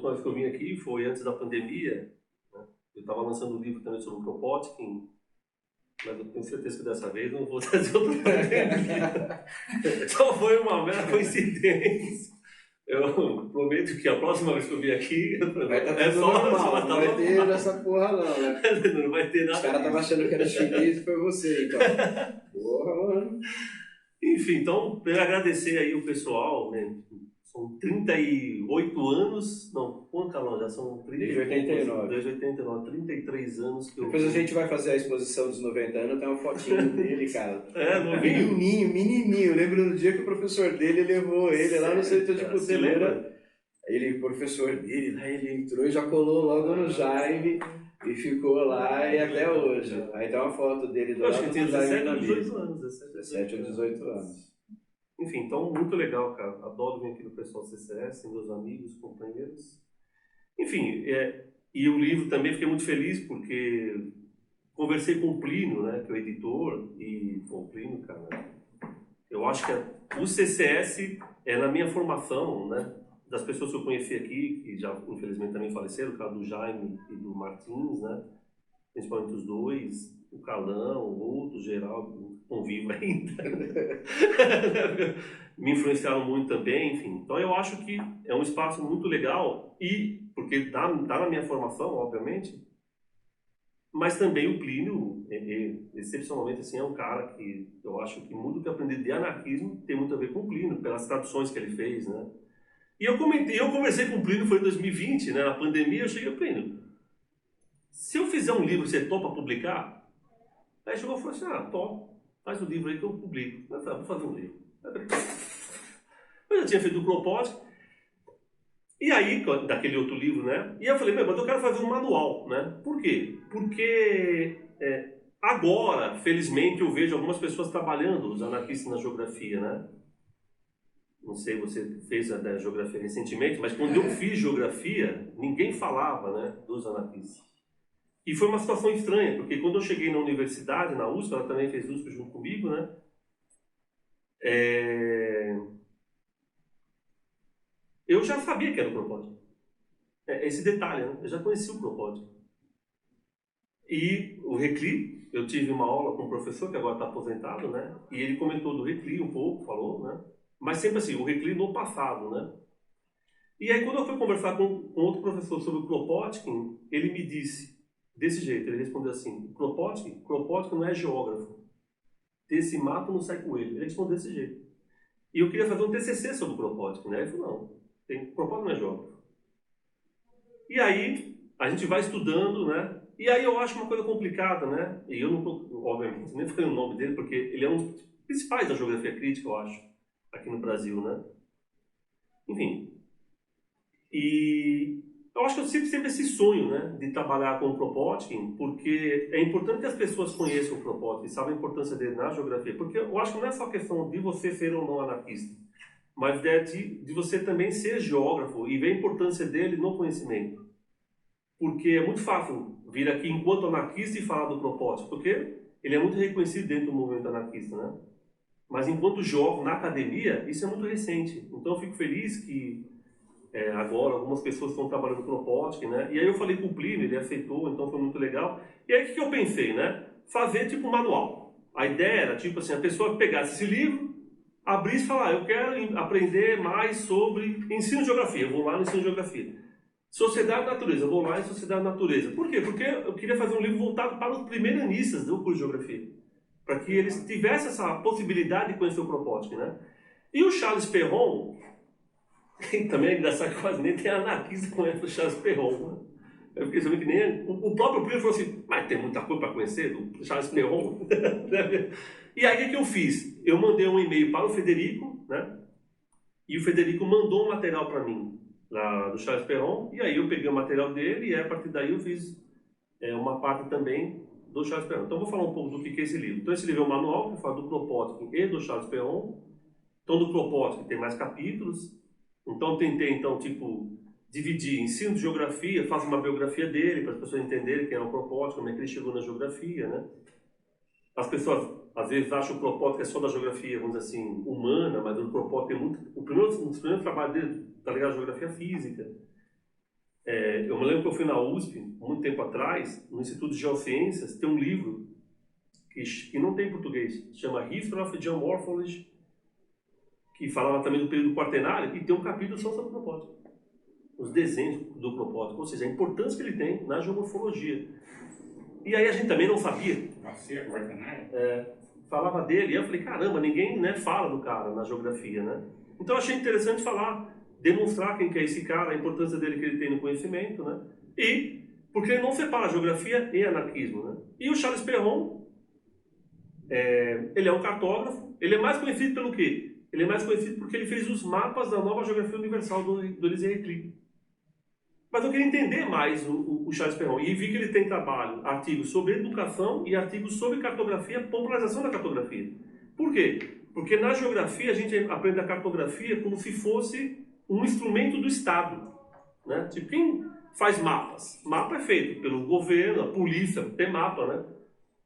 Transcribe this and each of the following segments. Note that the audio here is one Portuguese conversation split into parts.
última vez que eu vim aqui foi antes da pandemia, né? Eu estava lançando um livro também sobre o Kropotkin, mas eu tenho certeza que dessa vez não vou trazer outra pandemia. Só foi uma mera coincidência. Eu prometo que a próxima vez que eu vir aqui, vai estar tudo normal, não vai ter essa porra não, né? Não vai ter nada. Os caras estavam achando que era chinês e foi você, então. Porra, mano. Enfim, então, para agradecer aí o pessoal, né? São 38 anos, não, quanto, Carlão? Já são 30 Desde 89. Desde 89, 33 anos que eu... Depois a gente vai fazer a exposição dos 90 anos, tem uma fotinho dele, cara. Novinho. Menininho. Eu lembro do dia que o professor dele levou ele lá no centro de Cuteleira. Ele, professor dele, lá ele entrou e já colou logo no Jaime e ficou lá e até hoje. Aí tem uma foto dele do lado do Jaime na mesa. 17 ou 18 anos. Enfim, então, muito legal, cara. Adoro vir aqui no pessoal do CCS, meus amigos, companheiros. Enfim, e o livro também fiquei muito feliz porque conversei com o Plínio, né, que é o editor, e o Plínio, cara, eu acho que o CCS na minha formação, né, das pessoas que eu conheci aqui, que já infelizmente também faleceram, o caso do Jaime e do Martins, né, principalmente os dois, o Calão, o outro, o Geraldo, convivo ainda, me influenciaram muito também, enfim. Então eu acho que é um espaço muito legal, e porque tá na minha formação, obviamente, mas também o Plínio, excepcionalmente assim, é um cara que eu acho que muito que eu aprendi de anarquismo tem muito a ver com o Plínio, pelas traduções que ele fez, né? E eu conversei com o Plínio, foi em 2020, né, na pandemia, eu cheguei ao Plínio, se eu fizer um livro, você topa publicar? Aí chegou e falou assim, topa, faz o livro aí que eu publico. Eu falei, vou fazer um livro. Eu já tinha feito o Kropotkin, e aí, daquele outro livro, né, e eu falei, mas eu quero fazer um manual, né, por quê? Porque agora, felizmente, eu vejo algumas pessoas trabalhando, os anarquistas na geografia, né, não sei, você fez a geografia recentemente, mas quando eu fiz geografia, ninguém falava, né, dos anarquistas. E foi uma situação estranha, porque quando eu cheguei na universidade, na USP, ela também fez USP junto comigo, né, eu já sabia que era o Kropotkin. Esse detalhe, né, eu já conhecia o Kropotkin. E o Recli, eu tive uma aula com um professor que agora está aposentado, né, e ele comentou do Recli um pouco, falou, né, mas sempre assim, o Recli no passado, né. E aí, quando eu fui conversar com outro professor sobre o Kropotkin, ele me disse, desse jeito, ele respondeu assim, Kropotkin não é geógrafo. Desse mato não sai coelho. Ele respondeu desse jeito. E eu queria fazer um TCC sobre o Kropotkin, né? Ele falou, não, Kropotkin não é geógrafo. E aí, a gente vai estudando, né? E aí eu acho uma coisa complicada, né? E eu não tô, obviamente, nem falei o nome dele, porque ele é um dos principais da geografia crítica, eu acho, aqui no Brasil, né? Enfim. E eu acho que eu sempre esse sonho, né, de trabalhar com o Kropotkin, porque é importante que as pessoas conheçam o Kropotkin, sabem a importância dele na geografia, porque eu acho que não é só questão de você ser ou não anarquista, mas de você também ser geógrafo e ver a importância dele no conhecimento. Porque é muito fácil vir aqui enquanto anarquista e falar do Kropotkin, porque ele é muito reconhecido dentro do movimento anarquista, né? Mas enquanto geógrafo na academia, isso é muito recente. Então eu fico feliz que agora algumas pessoas estão trabalhando com o Kropotkin, né? E aí eu falei com o Plínio, ele aceitou, então foi muito legal. E aí o que eu pensei, né? Fazer tipo um manual. A ideia era tipo assim, a pessoa pegasse esse livro, abrisse e falar, eu quero aprender mais sobre ensino de geografia, eu vou lá no ensino de geografia. Sociedade e natureza, eu vou lá em sociedade e natureza. Por quê? Porque eu queria fazer um livro voltado para os primeiranistas do curso de geografia, para que eles tivessem essa possibilidade de conhecer o Kropotkin, né? E o Charles Perron, também é engraçado que quase nem tem anarquista que conhece o Charles Perron, né? Eu fiquei sabendo que nem... O próprio Plínio falou assim, mas tem muita coisa para conhecer do Charles Perron. E aí o que eu fiz? Eu mandei um e-mail para o Federico, né? E o Federico mandou um material para mim, lá do Charles Perron, e aí eu peguei o material dele e a partir daí eu fiz uma parte também do Charles Perron. Então eu vou falar um pouco do que é esse livro. Então esse livro é um manual que fala do Kropotkin e do Charles Perron. Então do Kropotkin tem mais capítulos. Então tentei, tipo, dividir ensino de geografia, faço uma biografia dele, para as pessoas entenderem quem é o Kropotkin, como é que ele chegou na geografia, né? As pessoas, às vezes, acham que o Kropotkin é só da geografia, vamos dizer assim, humana, mas o Kropotkin é muito... Um dos primeiros trabalhos dele está ligado à geografia física. Eu me lembro que eu fui na USP, muito tempo atrás, no Instituto de Geociências, tem um livro que não tem em português, chama History of Geomorphology, que falava também do período quaternário, e tem um capítulo só sobre o propósito. Os desenhos do propósito, ou seja, a importância que ele tem na geomorfologia. E aí a gente também não sabia. Falava dele, e eu falei, caramba, ninguém, né, fala do cara na geografia, né? Então eu achei interessante falar, demonstrar quem que é esse cara, a importância dele que ele tem no conhecimento, né? E porque ele não separa geografia e anarquismo, né? E o Charles Perron, ele é um cartógrafo, ele é mais conhecido pelo quê? Ele é mais conhecido porque ele fez os mapas da nova geografia universal do Elisée Reclus. Mas eu queria entender mais o Charles Perron, e vi que ele tem trabalho, artigos sobre educação e artigos sobre cartografia, popularização da cartografia. Por quê? Porque na geografia a gente aprende a cartografia como se fosse um instrumento do Estado, né? Tipo, quem faz mapas? Mapa é feito pelo governo, a polícia, tem mapa, né?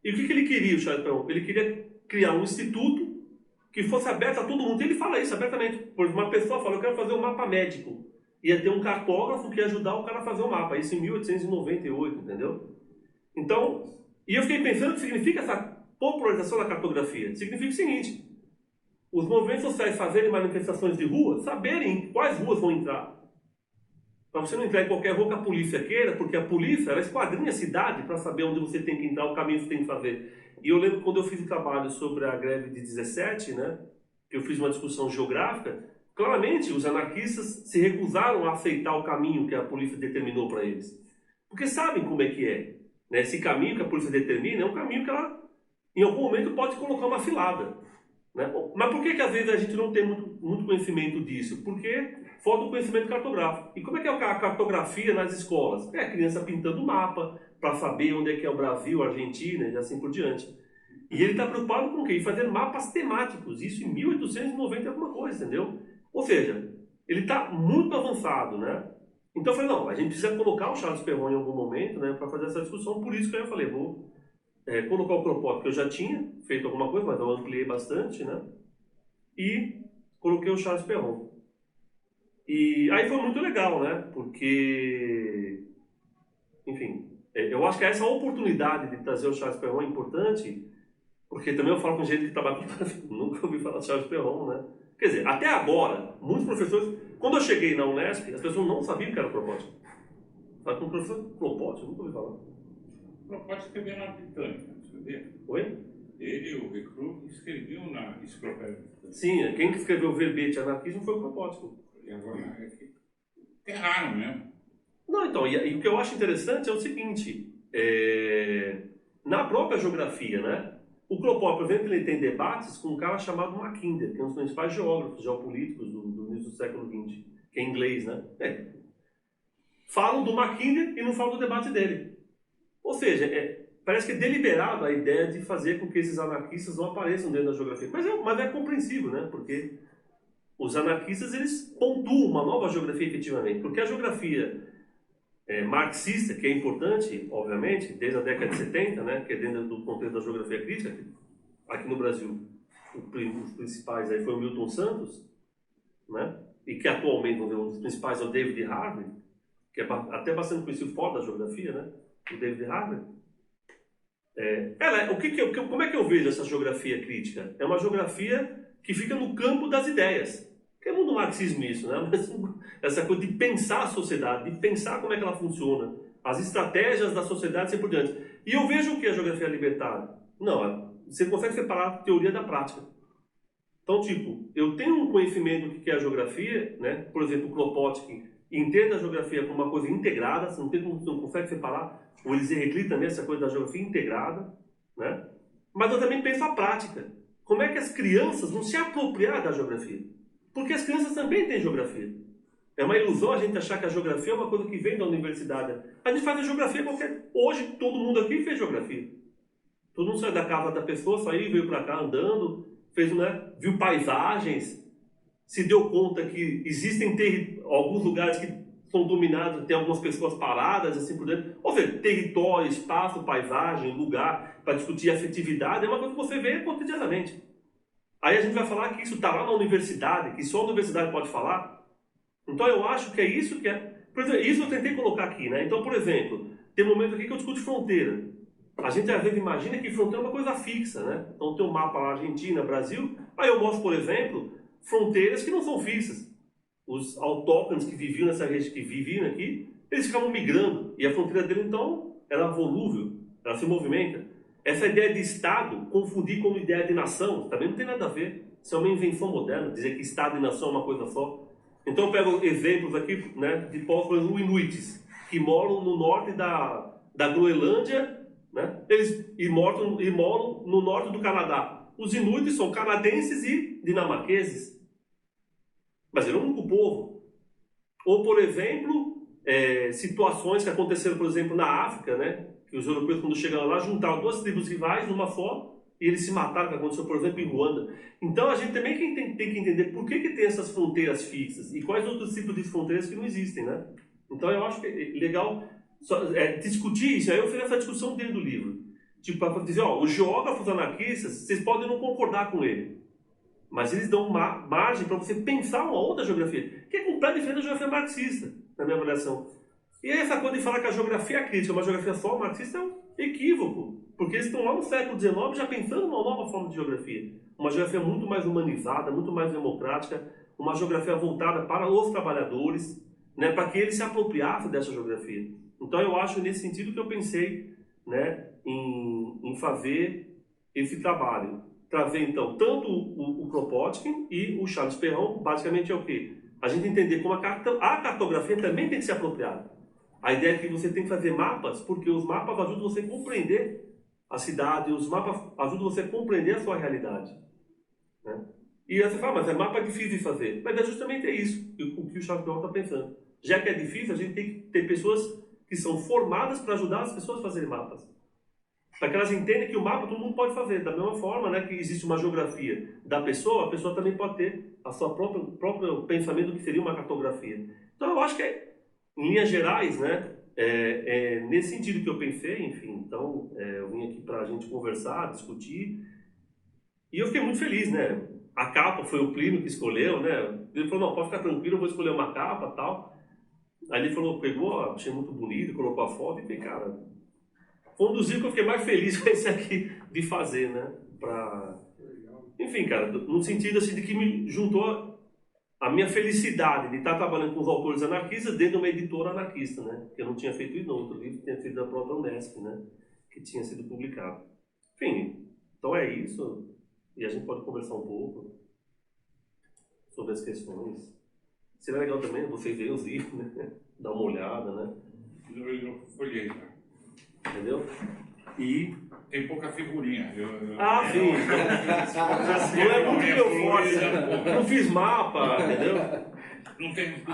E o que ele queria, o Charles Perron? Ele queria criar um instituto que fosse aberto a todo mundo. E ele fala isso abertamente. Por exemplo, uma pessoa fala, eu quero fazer um mapa médico. Ia ter um cartógrafo que ia ajudar o cara a fazer o mapa. Isso em 1898, entendeu? Então, e eu fiquei pensando o que significa essa popularização da cartografia. Significa o seguinte: os movimentos sociais fazerem manifestações de rua, saberem em quais ruas vão entrar. Para você não entrar em qualquer rua que a polícia queira, porque a polícia, ela esquadrinha a cidade para saber onde você tem que entrar, o caminho que você tem que fazer. E eu lembro quando eu fiz o trabalho sobre a greve de 17, né, que eu fiz uma discussão geográfica, claramente os anarquistas se recusaram a aceitar o caminho que a polícia determinou para eles. Porque sabem como é que é. Né? Esse caminho que a polícia determina é um caminho que ela, em algum momento, pode colocar uma cilada. Né? Mas por que às vezes a gente não tem muito conhecimento disso? Porque falta o conhecimento cartográfico. E como é que é a cartografia nas escolas? É a criança pintando mapa para saber onde é que é o Brasil, a Argentina e assim por diante. E ele está preocupado com o quê? Em fazer mapas temáticos. Isso em 1890 alguma coisa, entendeu? Ou seja, ele está muito avançado, né? Então eu falei, não, a gente precisa colocar o Charles Perron em algum momento, né, para fazer essa discussão. Por isso que eu falei, vou colocar o Kropotkin, que eu já tinha feito alguma coisa, mas eu ampliei bastante, né? E coloquei o Charles Perron. E aí foi muito legal, né? Porque, enfim, eu acho que essa oportunidade de trazer o Charles Perron é importante, porque também eu falo com gente que trabalha com... Nunca ouvi falar de Charles Perron, né? Quer dizer, até agora, muitos professores... Quando eu cheguei na Unesp, as pessoas não sabiam que era Kropotkin. Mas com o professor Kropotkin, eu nunca ouvi falar. O Kropotkin escreveu na Britânica, escreveu? Oi? Ele, o Reclus, escreveu na enciclopédia. Sim, quem escreveu o verbete anarquismo foi o Kropotkin. E agora é que erraram mesmo. Não, então, e o que eu acho interessante é o seguinte, na própria geografia, né? O Kropotkin, por exemplo, ele tem debates com um cara chamado Mackinder, que é um dos principais geógrafos geopolíticos do início do século XX, que é inglês, né? Falam do Mackinder e não falam do debate dele. Ou seja, parece que é deliberado a ideia de fazer com que esses anarquistas não apareçam dentro da geografia. Mas é compreensível, né? Porque os anarquistas, eles pontuam uma nova geografia efetivamente. Porque a geografia marxista, que é importante, obviamente, desde a década de 70, né, que é dentro do contexto da geografia crítica, aqui no Brasil, os principais aí foi o Milton Santos, né, e que atualmente, um dos principais é o David Harvey, que é até bastante conhecido fora da geografia, né, o David Harvey. Como é que eu vejo essa geografia crítica? É uma geografia que fica no campo das ideias. Que é muito marxismo isso, né? Mas essa coisa de pensar a sociedade, de pensar como é que ela funciona, as estratégias da sociedade e assim por diante. E eu vejo o que é a geografia libertária. Não, você consegue separar a teoria da prática. Então, tipo, eu tenho um conhecimento do que é a geografia, né? Por exemplo, o Kropotkin entende a geografia como uma coisa integrada, você não consegue separar. O Elisée Reclus também, essa coisa da geografia integrada, né? Mas eu também penso a prática. Como é que as crianças vão se apropriar da geografia? Porque as crianças também têm geografia. É uma ilusão a gente achar que a geografia é uma coisa que vem da universidade. A gente faz a geografia porque hoje todo mundo aqui fez geografia. Todo mundo saiu da casa da pessoa, saiu, veio para cá andando, viu paisagens, se deu conta que existem alguns lugares que são dominados, tem algumas pessoas paradas, assim por dentro. Ou seja, território, espaço, paisagem, lugar, para discutir afetividade, é uma coisa que você vê cotidianamente. Aí a gente vai falar que isso está lá na universidade, que só a universidade pode falar. Então eu acho que é isso que Por exemplo, isso eu tentei colocar aqui, né? Então, por exemplo, tem um momento aqui que eu discuto fronteira. A gente às vezes imagina que fronteira é uma coisa fixa, né? Então tem um mapa lá, Argentina, Brasil, aí eu mostro, por exemplo, fronteiras que não são fixas. Os autóctones que viviam nessa região, que viviam aqui, eles ficavam migrando, e a fronteira dele, então, era volúvel, ela se movimenta. Essa ideia de Estado, confundir com ideia de nação, também não tem nada a ver. Isso é uma invenção moderna, dizer que Estado e nação é uma coisa só. Então eu pego exemplos aqui, né, de povos, por exemplo, inuites, que moram no norte da Groenlândia, né, e moram no norte do Canadá. Os inuites são canadenses e dinamarqueses. Mas ele é o único povo. Ou, por exemplo, situações que aconteceram, por exemplo, na África, né, que os europeus, quando chegaram lá, juntaram duas tribos rivais numa só, e eles se mataram, que aconteceu, por exemplo, em Ruanda. Então, a gente também tem que entender por que tem essas fronteiras fixas e quais outros tipos de fronteiras que não existem, né? Então, eu acho que é legal discutir isso. Aí eu fiz essa discussão dentro do livro. Tipo, para dizer, ó, os geógrafos anarquistas, vocês podem não concordar com ele, mas eles dão uma margem para você pensar uma outra geografia, que é completamente diferente da geografia marxista, na minha avaliação. E aí essa coisa de falar que a geografia é crítica, uma geografia só marxista, é um equívoco, porque eles estão lá no século XIX já pensando numa nova forma de geografia. Uma geografia muito mais humanizada, muito mais democrática, uma geografia voltada para os trabalhadores, né, para que eles se apropriassem dessa geografia. Então eu acho nesse sentido que eu pensei, né, em fazer esse trabalho. Trazer então tanto o Kropotkin e o Charles Perron, basicamente é o quê? A gente entender como a cartografia também tem que ser apropriada. A ideia é que você tem que fazer mapas, porque os mapas ajudam você a compreender a cidade, os mapas ajudam você a compreender a sua realidade, né? E aí você fala, mas mapa é difícil de fazer. Mas é justamente isso o que o Charles Perron está pensando. Já que é difícil, a gente tem que ter pessoas que são formadas para ajudar as pessoas a fazerem mapas. Para que elas entendam que o mapa todo mundo pode fazer. Da mesma forma, né, que existe uma geografia da pessoa, a pessoa também pode ter a sua próprio pensamento do que seria uma cartografia. Então eu acho que, em linhas gerais, né, nesse sentido que eu pensei, enfim. Então eu vim aqui para a gente conversar, discutir. E eu fiquei muito feliz, né? A capa foi o Plínio que escolheu, né? Ele falou, não, pode ficar tranquilo, eu vou escolher uma capa e tal. Aí ele falou, pegou, achei muito bonito, colocou a foto e falei, cara, foi um dos dias que eu fiquei mais feliz com esse aqui de fazer, né? Enfim, cara, no sentido assim de que me juntou a minha felicidade de estar trabalhando com os autores anarquistas dentro de uma editora anarquista, né? Que eu não tinha feito isso não, outro livro tinha sido da própria Unesp, né? Que tinha sido publicado. Enfim, então é isso. E a gente pode conversar um pouco sobre as questões. Seria legal também vocês verem os livros, né? Dar uma olhada, né? Eu folhei já. Entendeu? E... Tem pouca figurinha. Sim. Não é muito meu forte. Não fiz mapa, entendeu?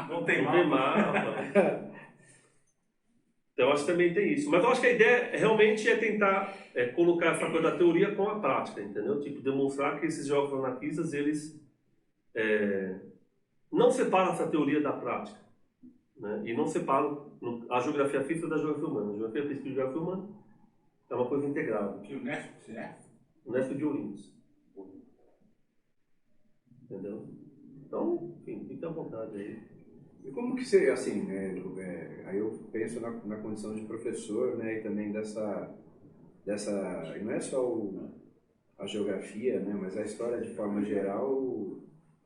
Não tem mapa. Então, eu acho que também tem isso. Mas eu acho que a ideia realmente é tentar colocar essa coisa da teoria com a prática, entendeu? Tipo, demonstrar que esses jogos anarquistas, eles não separam essa teoria da prática, né? E não separam a geografia física da geografia humana. A geografia física e a geografia humana é uma coisa integrada. Que Unesp, você é? Unesp de Ourinhos. Entendeu? Então, enfim, fique à vontade aí. E como que você, assim, né, aí eu penso na condição de professor, né, e também dessa e não é só a geografia, né, mas a história de forma geral,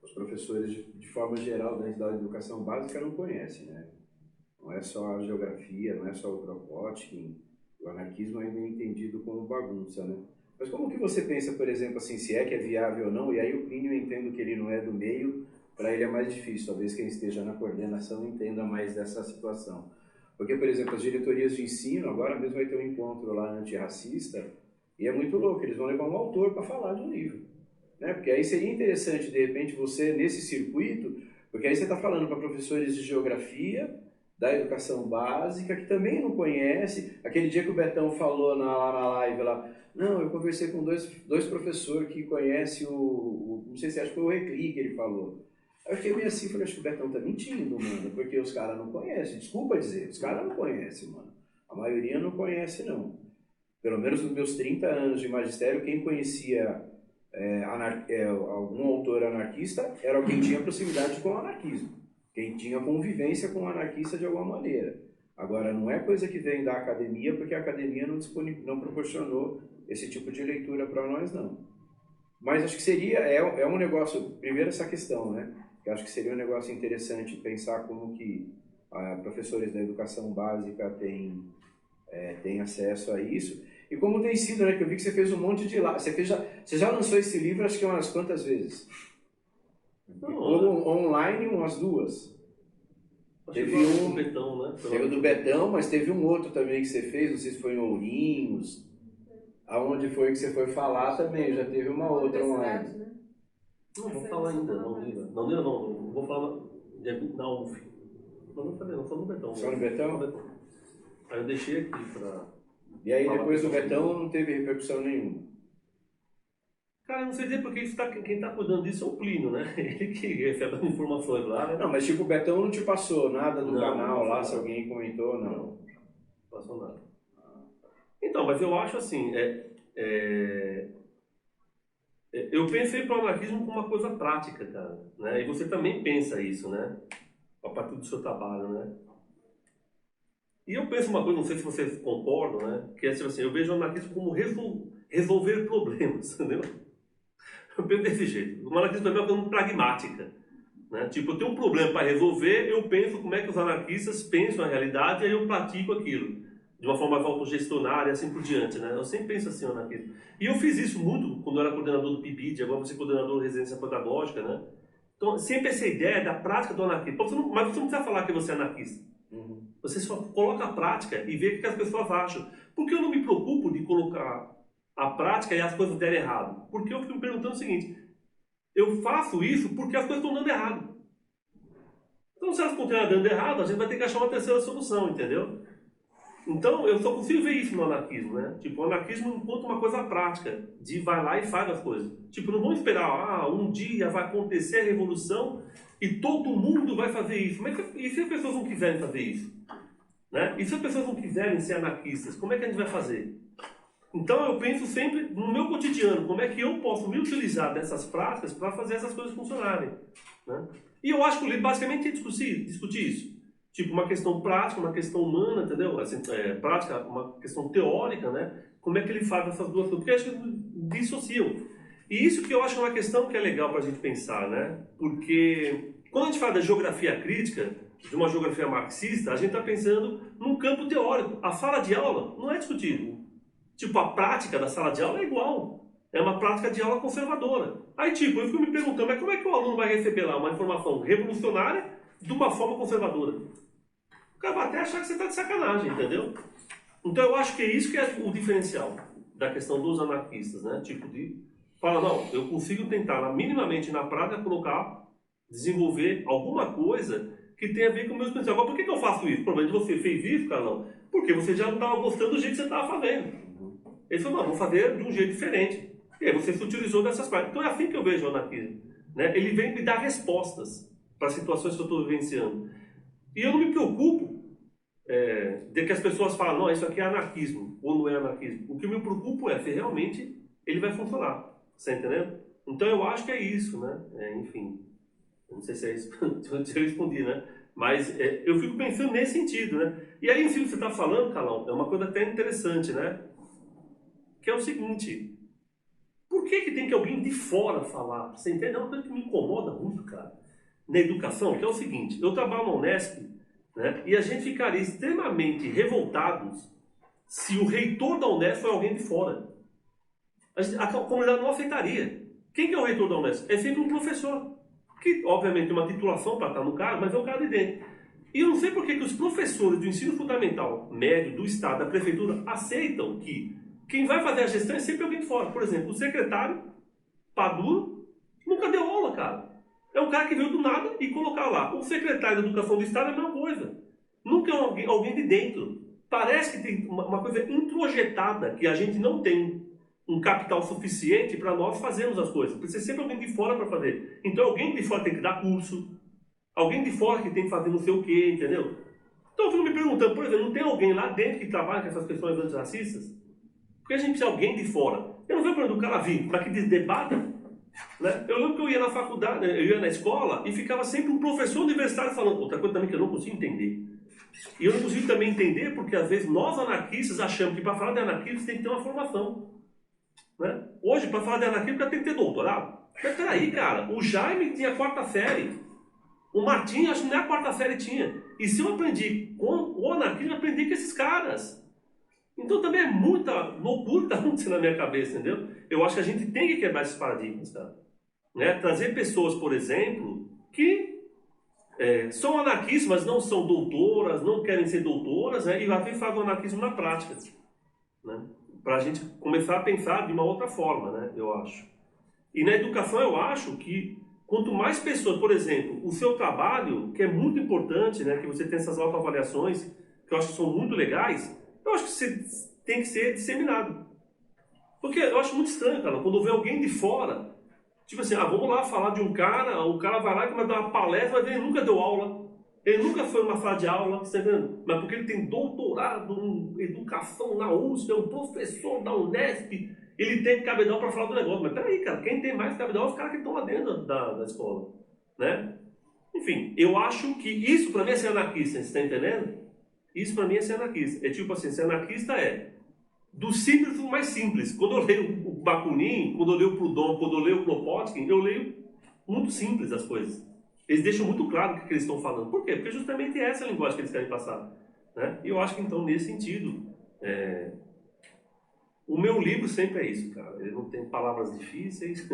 os professores de forma geral da educação básica não conhecem, né? Não é só a geografia, não é só o Kropotkin, o anarquismo ainda é entendido como bagunça, né? Mas como que você pensa, por exemplo, assim, se é que é viável ou não, e aí o Plínio eu entendo que ele não é do meio, para ele é mais difícil, talvez quem esteja na coordenação entenda mais dessa situação. Porque, por exemplo, as diretorias de ensino, agora mesmo vai ter um encontro lá antirracista, e é muito louco, eles vão levar um autor para falar de um livro, né? Porque aí seria interessante, de repente, você, nesse circuito, porque aí você está falando para professores de geografia, da educação básica, que também não conhece. Aquele dia que o Betão falou na live lá, não, eu conversei com dois professores que conhecem não sei se acho que foi o Recli que ele falou. Aí eu fiquei meio assim, falei, acho que o Betão tá mentindo, mano, porque os caras não conhecem, desculpa dizer, os caras não conhecem, mano. A maioria não conhece, não. Pelo menos nos meus 30 anos de magistério, quem conhecia algum autor anarquista era alguém que tinha proximidade com o anarquismo. quem tinha convivência com o anarquista de alguma maneira. Agora, não é coisa que vem da academia, porque a academia não proporcionou esse tipo de leitura para nós, não. Mas acho que é um negócio, primeiro essa questão, né? Eu acho que seria um negócio interessante pensar como que professores da educação básica têm acesso a isso. E como tem sido, né? Que eu vi que você fez um monte de lá. Você já lançou esse livro, acho que umas quantas vezes? Online, umas 2. Teve um do Betão, né? Teve o do Betão, mas teve um outro também que você fez, não sei se foi em Ourinhos. Aonde foi que você foi falar também, já teve uma outra online. Né? Não vou falar ainda, não vou falar na UF. Não falei, não, só no Betão. Só no Betão? Aí eu deixei aqui para... E aí depois do Betão não teve repercussão nenhuma? Cara, não sei dizer porque quem está cuidando disso é o Plínio, né? Ele que recebe as informações lá, né? Não, mas tipo, o Betão não te passou nada do canal não lá, nada. Se alguém comentou, não? Não passou nada. Então, mas eu acho assim, eu pensei para o anarquismo como uma coisa prática, cara, né? E você também pensa isso, né? A partir do seu trabalho, né? E eu penso uma coisa, não sei se vocês concordam, né? Que é assim, eu vejo o anarquismo como resolver problemas, entendeu? Eu penso desse jeito. O anarquismo também é uma coisa pragmática, né? Tipo, eu tenho um problema para resolver, eu penso como é que os anarquistas pensam a realidade e aí eu pratico aquilo de uma forma mais autogestionária e assim por diante, né? Eu sempre penso assim, o anarquismo. E eu fiz isso muito quando eu era coordenador do PIBID, agora vou ser coordenador de residência pedagógica, né? Então, sempre essa ideia da prática do anarquismo. Mas você não precisa falar que você é anarquista. Você só coloca a prática e vê o que as pessoas acham. Por que eu não me preocupo de colocar a prática e as coisas derem errado? Porque eu fico me perguntando o seguinte, eu faço isso porque as coisas estão dando errado. Então, se elas continuarem dando errado, a gente vai ter que achar uma terceira solução, entendeu? Então, eu só consigo ver isso no anarquismo, né? Tipo, o anarquismo encontra uma coisa prática, de vai lá e faz as coisas. Tipo, não vamos esperar, um dia vai acontecer a revolução e todo mundo vai fazer isso. Mas e se as pessoas não quiserem fazer isso? Né? E se as pessoas não quiserem ser anarquistas, como é que a gente vai fazer? Então, eu penso sempre no meu cotidiano, como é que eu posso me utilizar dessas práticas para fazer essas coisas funcionarem. Né? E eu acho que o livro basicamente é discutir isso. Tipo, uma questão prática, uma questão humana, entendeu? Assim, prática, uma questão teórica, né? Como é que ele faz essas duas coisas? Porque acho que dissociam. E isso que eu acho uma questão que é legal para a gente pensar, né? Porque quando a gente fala da geografia crítica, de uma geografia marxista, a gente está pensando num campo teórico. A sala de aula não é discutido. Tipo, a prática da sala de aula é igual. É uma prática de aula conservadora. Aí, tipo, eu fico me perguntando, mas como é que o aluno vai receber lá uma informação revolucionária de uma forma conservadora? O cara vai até achar que você está de sacanagem, entendeu? Então eu acho que é isso que é o diferencial da questão dos anarquistas, né? Tipo, fala, não, eu consigo tentar, minimamente na prática, desenvolver alguma coisa que tenha a ver com o meu pensamentos. Agora, por que eu faço isso? Provavelmente você fez isso, Carlão, porque você já não estava gostando do jeito que você estava fazendo. Ele falou, não, vou fazer de um jeito diferente. E aí você se utilizou dessas práticas. Então é assim que eu vejo o anarquismo, né? Ele vem me dar respostas para as situações que eu estou vivenciando. E eu não me preocupo de que as pessoas falam, não, isso aqui é anarquismo, ou não é anarquismo. O que eu me preocupo é se realmente ele vai funcionar. Você está entendendo? Então eu acho que é isso, né? Enfim, eu não sei se é isso se eu respondi, né? Mas eu fico pensando nesse sentido, né? E aí, enfim, você está falando, Carlão, é uma coisa até interessante, né? Que é o seguinte, por que tem que alguém de fora falar? Você entende? É uma coisa que me incomoda muito, cara, na educação, que é o seguinte, eu trabalho na Unesp, né? E a gente ficaria extremamente revoltados se o reitor da Unesp for alguém de fora. A comunidade não aceitaria. Quem que é o reitor da Unesp? É sempre um professor, que obviamente tem uma titulação para estar no cargo, mas é um cara de dentro. E eu não sei por que os professores do ensino fundamental, médio, do Estado, da Prefeitura, aceitam que quem vai fazer a gestão é sempre alguém de fora. Por exemplo, o secretário, Paduro, nunca deu aula, cara. É um cara que veio do nada e colocar lá. O secretário da Educação do Estado é a mesma coisa. Nunca é alguém de dentro. Parece que tem uma coisa introjetada, que a gente não tem um capital suficiente para nós fazermos as coisas. Precisa sempre alguém de fora para fazer. Então alguém de fora tem que dar curso, alguém de fora que tem que fazer não sei o quê, entendeu? Então eu fico me perguntando, por exemplo, não tem alguém lá dentro que trabalha com essas questões antirracistas? Porque a gente precisa de alguém de fora. Eu não vejo o problema do cara vir, mas que debata. Né? Eu lembro que eu ia na faculdade, eu ia na escola e ficava sempre um professor universitário falando outra coisa também que eu não consigo entender. E eu não consigo também entender porque às vezes nós anarquistas achamos que para falar de anarquismo tem que ter uma formação. Né? Hoje, para falar de anarquismo, tem que ter doutorado. Mas peraí, cara, o Jaime tinha 4ª série. O Martim, acho que nem a 4ª série tinha. E se eu aprendi com o anarquismo, eu aprendi com esses caras. Então também é muita loucura que está acontecendo na minha cabeça, entendeu? Eu acho que a gente tem que quebrar esses paradigmas, cara. Né? Trazer pessoas, por exemplo, que são anarquistas, mas não são doutoras, não querem ser doutoras, né? E lá vem fazer o anarquismo na prática. Né? Para a gente começar a pensar de uma outra forma, né? Eu acho. E na educação eu acho que quanto mais pessoas, por exemplo, o seu trabalho, que é muito importante, né? Que você tem essas autoavaliações, que eu acho que são muito legais, eu acho que você tem que ser disseminado. Porque eu acho muito estranho, cara, quando vê alguém de fora, tipo assim, vamos lá falar de um cara, o cara vai lá e vai dar uma palestra, mas ele nunca deu aula, ele nunca foi numa sala de aula, você tá entendendo? Mas porque ele tem doutorado em educação na USP, é um professor da Unesp, ele tem cabedal para falar do negócio. Mas peraí, cara, quem tem mais cabedal é os caras que estão lá dentro da escola, né? Enfim, eu acho que isso para mim é ser anarquista, você está entendendo? Isso para mim é ser anarquista. É tipo assim, ser anarquista é do simples do mais simples. Quando eu leio o Bakunin, quando eu leio o Proudhon, quando eu leio o Kropotkin, eu leio muito simples as coisas. Eles deixam muito claro o que eles estão falando. Por quê? Porque justamente é essa a linguagem que eles querem passar. Né? E eu acho que então, nesse sentido, o meu livro sempre é isso, cara. Ele não tem palavras difíceis.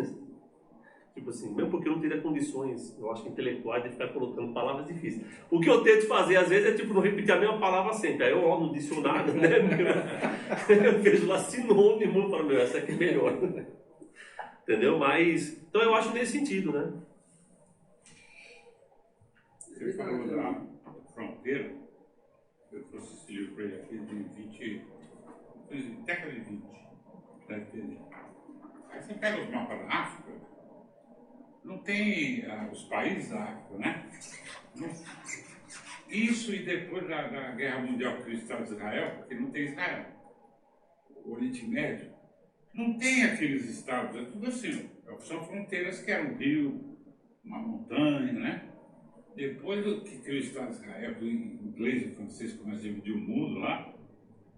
Tipo assim, mesmo porque eu não teria condições, eu acho, intelectuais de ficar colocando palavras difíceis. O que eu tento fazer, às vezes, é tipo não repetir a mesma palavra sempre. Aí eu olho no dicionário, né? Eu vejo lá sinônimo e falo, meu, essa aqui é melhor. Entendeu? Mas, então eu acho nesse sentido, né? Você falou da fronteira, eu trouxe esse livro para ele aqui de década de 20. Deve ter. Aí você pega os mapas da África, não tem os países da África, né? Isso e depois da Guerra Mundial com o Estado de Israel, porque não tem Israel. O Oriente Médio não tem aqueles estados, é tudo assim, são fronteiras que eram um rio, uma montanha, né? Depois que criou o Estado de Israel, o inglês e o francês começam a dividir o mundo lá,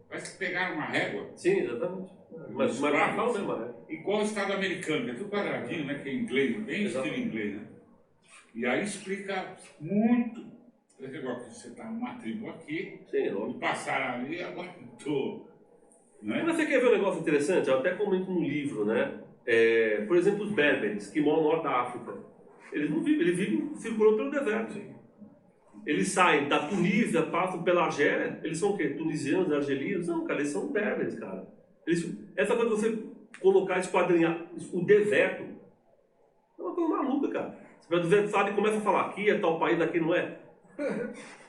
parece que pegaram uma régua. Sim, exatamente. Mas fala mesmo, né? Igual o Estado americano, que é tudo quadradinho, né? Que é inglês, bem estilo inglês, né? E aí explica muito. Igual que você está numa tribo aqui, e passaram ali e aguentou. Né? Mas você quer ver um negócio interessante? Eu até comento no livro, né? Por exemplo, os berberes, que moram no norte da África. Eles não vivem, eles vivem circulando pelo deserto. Eles saem da Tunísia, passam pela Argélia, eles são o quê? Tunisianos, argelinos? Não, cara, eles são berberes, cara. Essa coisa de você colocar, esquadrinhar o deserto, é uma coisa maluca, cara. Você vai do deserto, sabe, e começa a falar, aqui é tal país, aqui não é.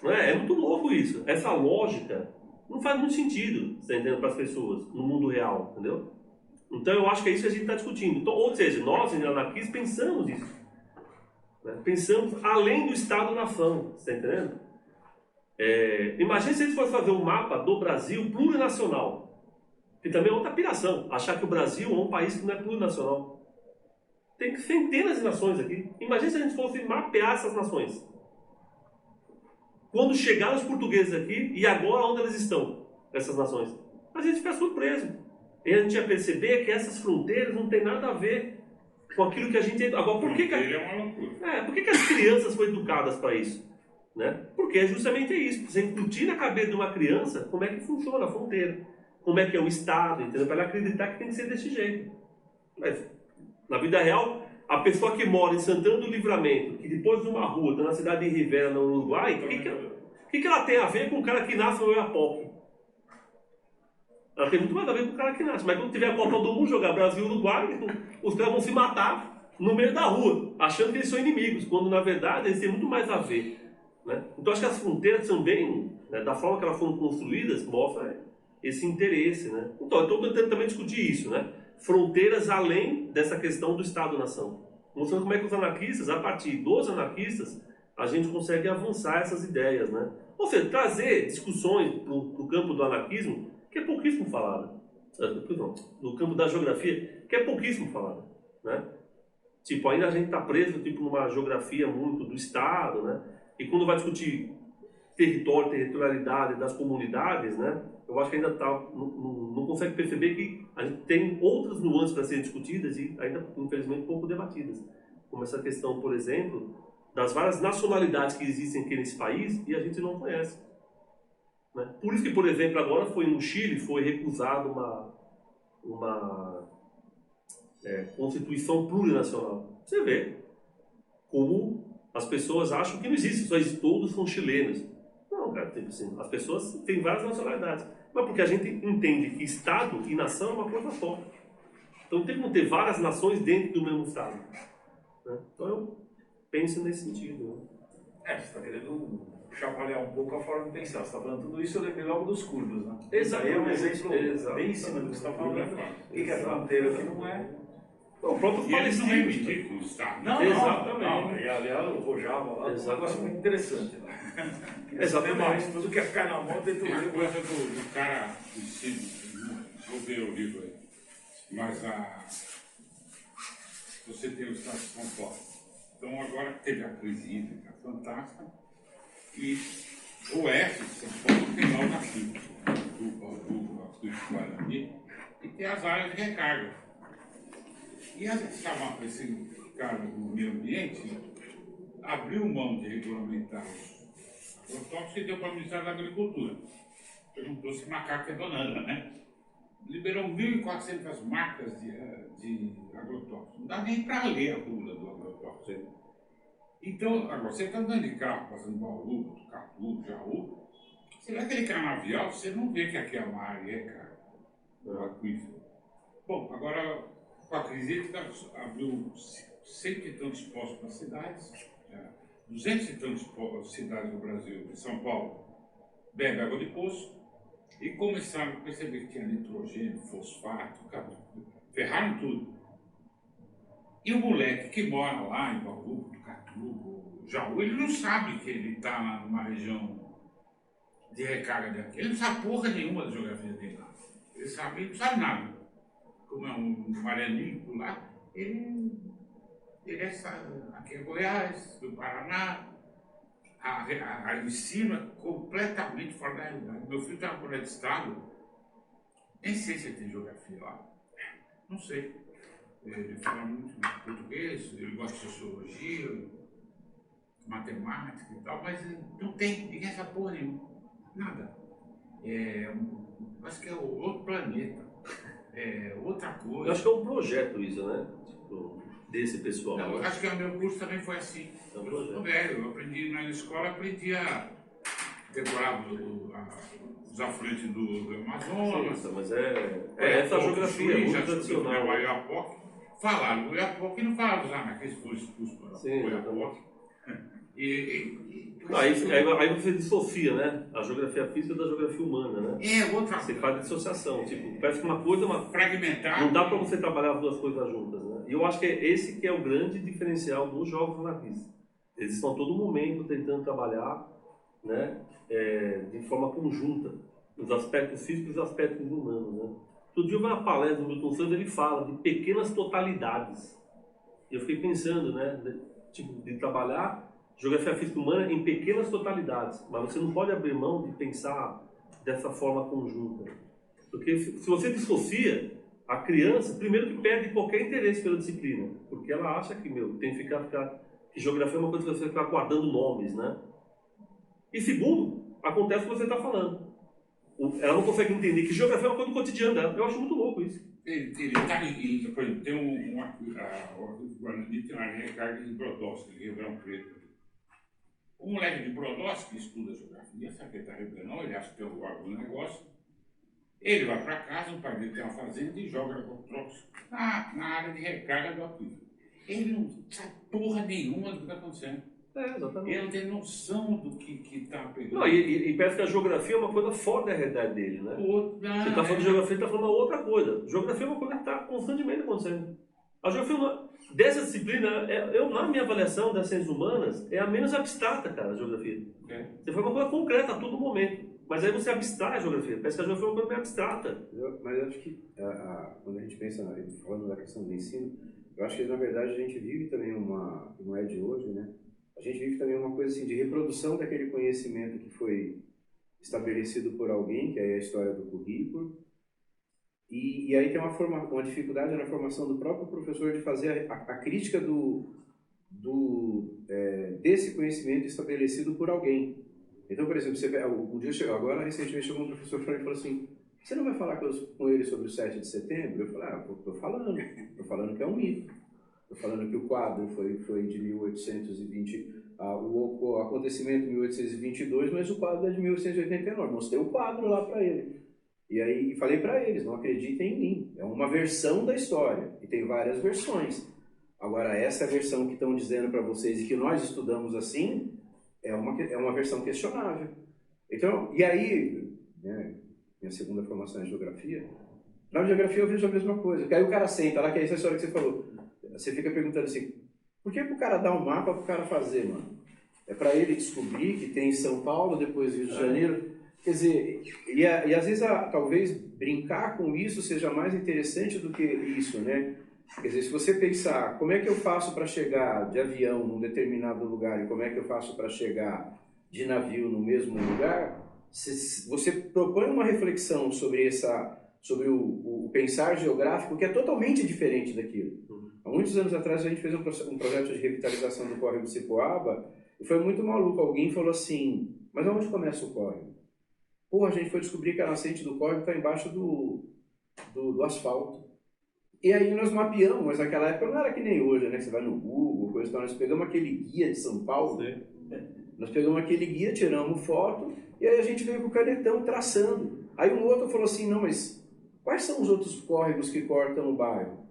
Não é? É muito louco isso. Essa lógica não faz muito sentido, você entende, para as pessoas, no mundo real, entendeu? Então eu acho que é isso que a gente está discutindo. Então, ou seja, nós, anarquistas, pensamos isso. Né? Pensamos além do Estado-nação, você está entendendo? Imagina se a gente fosse fazer um mapa do Brasil plurinacional. Que também é outra piração, achar que o Brasil é um país que não é plurinacional. Tem centenas de nações aqui. Imagina se a gente fosse mapear essas nações. Quando chegaram os portugueses aqui, e agora onde eles estão, essas nações? A gente fica surpreso. E a gente ia perceber que essas fronteiras não tem nada a ver com aquilo que a gente... Agora, por que que as crianças foram educadas para isso? Né? Porque é justamente isso. Você incutir na cabeça de uma criança como é que funciona a fronteira. Como é que é o Estado, entendeu? Para ela acreditar que tem que ser desse jeito. Mas, na vida real, a pessoa que mora em Santana do Livramento, que depois de uma rua, está na cidade de Rivera, no Uruguai, o que ela tem a ver com o cara que nasce no Oiapoque? Ela tem muito mais a ver com o cara que nasce. Mas quando tiver a Copa do Mundo, jogar Brasil e Uruguai, os caras vão se matar no meio da rua, achando que eles são inimigos, quando na verdade eles têm muito mais a ver. Né? Então acho que as fronteiras também, né, da forma que elas foram construídas, mostra esse interesse. Né? Então eu estou tentando também discutir isso, né? Fronteiras além dessa questão do Estado-nação. Mostrando como é que os anarquistas, a partir dos anarquistas, a gente consegue avançar essas ideias. Né? Ou seja, trazer discussões para o campo do anarquismo, que é pouquíssimo falado. No campo da geografia, que é pouquíssimo falado. Né? Tipo, ainda a gente está preso tipo, numa geografia muito do Estado, né? E quando vai discutir território, territorialidade das comunidades, né? Eu acho que ainda não consegue perceber que a gente tem outras nuances para serem discutidas e ainda, infelizmente, pouco debatidas. Como essa questão, por exemplo, das várias nacionalidades que existem aqui nesse país e a gente não conhece. Né? Por isso que, por exemplo, agora no Chile foi recusado uma constituição plurinacional. Você vê como as pessoas acham que não existe, todos são chilenos. Não, cara, tipo assim, as pessoas têm várias nacionalidades. Mas porque a gente entende que Estado e nação é uma coisa só. Então tem como ter várias nações dentro do mesmo Estado. Né? Então eu penso nesse sentido. Né? Você está querendo chapalear um pouco a forma de pensar. Você está falando tudo isso, eu lembrei logo dos curdos, né? Exato. Aí é um exemplo bem em cima do que você está falando. O que é fronteira, o que não é? O próprio Palestina não é medir com o Estado. Não, exatamente. Não. E aliás, o Rojava lá, um negócio muito interessante. Exatamente. Mais, tudo que é ficar na mão dentro Tem a do coisa do cara em cima, vou ver o livro aí, mas você tem o Estado de São Paulo. Então agora teve a crise hídrica fantástica e o oeste de São Paulo tem lá o nativo, do Guarani, e tem as áreas de recarga. E esse cara do meio ambiente abriu mão de regulamentar os agrotóxicos e deu para o Ministério da Agricultura. Perguntou se macaco é banana, né? Liberou 1.400 marcas de agrotóxicos. Não dá nem para ler a bula do agrotóxico. Então, agora, você está andando de carro, passando Bauru, Tucatu, Jaú, você vê aquele canavial, você não vê que aqui é uma área, cara, do aquífero. Bom, agora, com a crise hídrica, abriu 100 e tantos postos para cidades, 200 e tantos cidades do Brasil, de São Paulo, bebe água de poço, e começaram a perceber que tinha nitrogênio, fosfato, ferraram tudo. E o moleque que mora lá em Bauru, Tucatu, Jaú, ele não sabe que ele está numa região de recarga daqui. Ele não sabe porra nenhuma da geografia dele lá. Ele não sabe nada. Como é um marianinho lá, ele aqui é Goiás, do Paraná, a ensino é completamente fora da realidade. Meu filho está na colégio de estado, nem sei se ele tem geografia lá, não sei. Ele fala muito português, ele gosta de sociologia, matemática e tal, mas não tem, ninguém sabe porra nenhuma, nada. Acho que é outro planeta, outra coisa. Eu acho que é um projeto isso, né? Tipo, desse pessoal. Não, né? acho que o meu curso também foi assim. É um Eu projeto. sou velho, eu aprendi na escola, aprendi a decorar os afluentes do Amazonas. Sim, mas essa geografia muito tradicional. O Oiapoque. Falaram do Oiapoque e não falaram dos anarquistas que foram expulsos para o Oiapoque. Aí você dissocia, né? A geografia física da geografia humana, né? Outra Você faz dissociação, tipo, parece que uma coisa fragmentar. não dá para você trabalhar as duas coisas juntas, né? E eu acho que é esse que é o grande diferencial dos jogos anarquistas. Eles estão a todo momento tentando trabalhar, né, de forma conjunta, os aspectos físicos e os aspectos humanos, né? Todo dia eu vi uma palestra do Milton Santos, ele fala de pequenas totalidades. E eu fiquei pensando, né, de trabalhar geografia física humana em pequenas totalidades, mas você não pode abrir mão de pensar dessa forma conjunta. Porque se você dissocia, a criança, primeiro que perde qualquer interesse pela disciplina, porque ela acha que, tem que que geografia é uma coisa que você ficar guardando nomes, né? E segundo, acontece o que você está falando. Ela não consegue entender que geografia é uma coisa do cotidiano dela. Eu acho muito louco isso. Ele está, por exemplo, tem o Guarani tem uma recarga de Brodowski, de Ribeirão Preto. O moleque de Brodowski estuda geografia, sabe que ele está Ribeirão, ele acha que tem algum negócio. Ele vai para casa, o pai dele tem uma fazenda e joga agrotóxico na área de recarga do aquífero. Ele não sabe porra nenhuma do que está acontecendo. Exatamente. Ele não tem noção do que está pegando. Não, e parece que a geografia é uma coisa fora da realidade dele, né? Você está falando de geografia, está falando uma outra coisa. Geografia é uma coisa que está constantemente acontecendo. A geografia, dessa disciplina, na minha avaliação das ciências humanas, é a menos abstrata, cara, a geografia. Você faz uma coisa concreta a todo momento. Mas aí você abstrai a geografia. Parece que a geografia é uma coisa meio abstrata. Mas eu acho que, quando a gente pensa, falando da questão do ensino, eu acho que na verdade a gente vive também uma, não é de hoje, né? A gente vive também uma coisa assim de reprodução daquele conhecimento que foi estabelecido por alguém, que é a história do currículo. E aí tem uma dificuldade na formação do próprio professor de fazer a crítica desse conhecimento estabelecido por alguém. Então, por exemplo, um dia agora recentemente chegou um professor para mim e falou assim: você não vai falar com ele sobre o 7 de setembro? Eu falei: estou falando que é um mito. Estou falando que o quadro foi de 1820, o acontecimento de 1822, mas o quadro é de 1889. Mostrei o quadro lá para ele. E aí falei para eles: não acreditem em mim. É uma versão da história e tem várias versões. Agora, essa versão que estão dizendo para vocês e que nós estudamos assim é uma versão questionável. Então, e aí, né, minha segunda formação é em geografia. Na geografia eu vejo a mesma coisa. Porque aí o cara senta lá, que é essa história que você falou. Você fica perguntando assim: por que o cara dá um mapa para o cara fazer, mano? É para ele descobrir que tem São Paulo, depois Rio de Janeiro. Quer dizer, e às vezes talvez brincar com isso seja mais interessante do que isso, né? Quer dizer, se você pensar como é que eu faço para chegar de avião num determinado lugar e como é que eu faço para chegar de navio no mesmo lugar, você propõe uma reflexão sobre o pensar geográfico que é totalmente diferente daquilo. Há muitos anos atrás a gente fez um projeto de revitalização do córrego do Cipoaba e foi muito maluco. Alguém falou assim: mas aonde começa o córrego? Pô, a gente foi descobrir que a nascente do córrego está embaixo do asfalto. E aí nós mapeamos, mas naquela época não era que nem hoje, né? Você vai no Google, coisa e tal. Nós pegamos aquele guia de São Paulo, nós pegamos aquele guia, tiramos foto, e aí a gente veio com o canetão traçando. Aí um outro falou assim: não, mas quais são os outros córregos que cortam o bairro?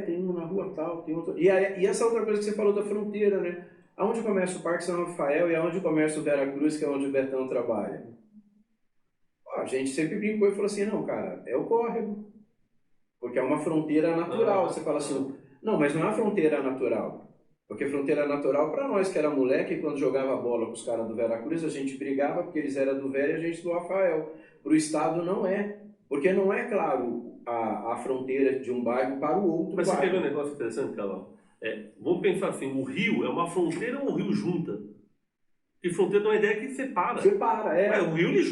Tem um na rua tal, tem outro. E essa outra coisa que você falou da fronteira, né? Aonde começa o Parque São Rafael e aonde começa o Vera Cruz, que é onde o Betão trabalha? A gente sempre brincou e falou assim: não, cara, é o córrego. Porque é uma fronteira natural. Você fala assim: não, mas não é uma fronteira natural. Porque fronteira natural, para nós que era moleque, quando jogava bola com os caras do Vera Cruz, a gente brigava porque eles eram do Vera e a gente do Rafael. Para o Estado não é. Porque não é claro a fronteira de um bairro para o outro Mas bairro. você quer ver um negócio interessante, Carol? Vamos pensar assim: o rio é uma fronteira ou o rio junta? E fronteira é uma ideia que separa. Separa, O rio ele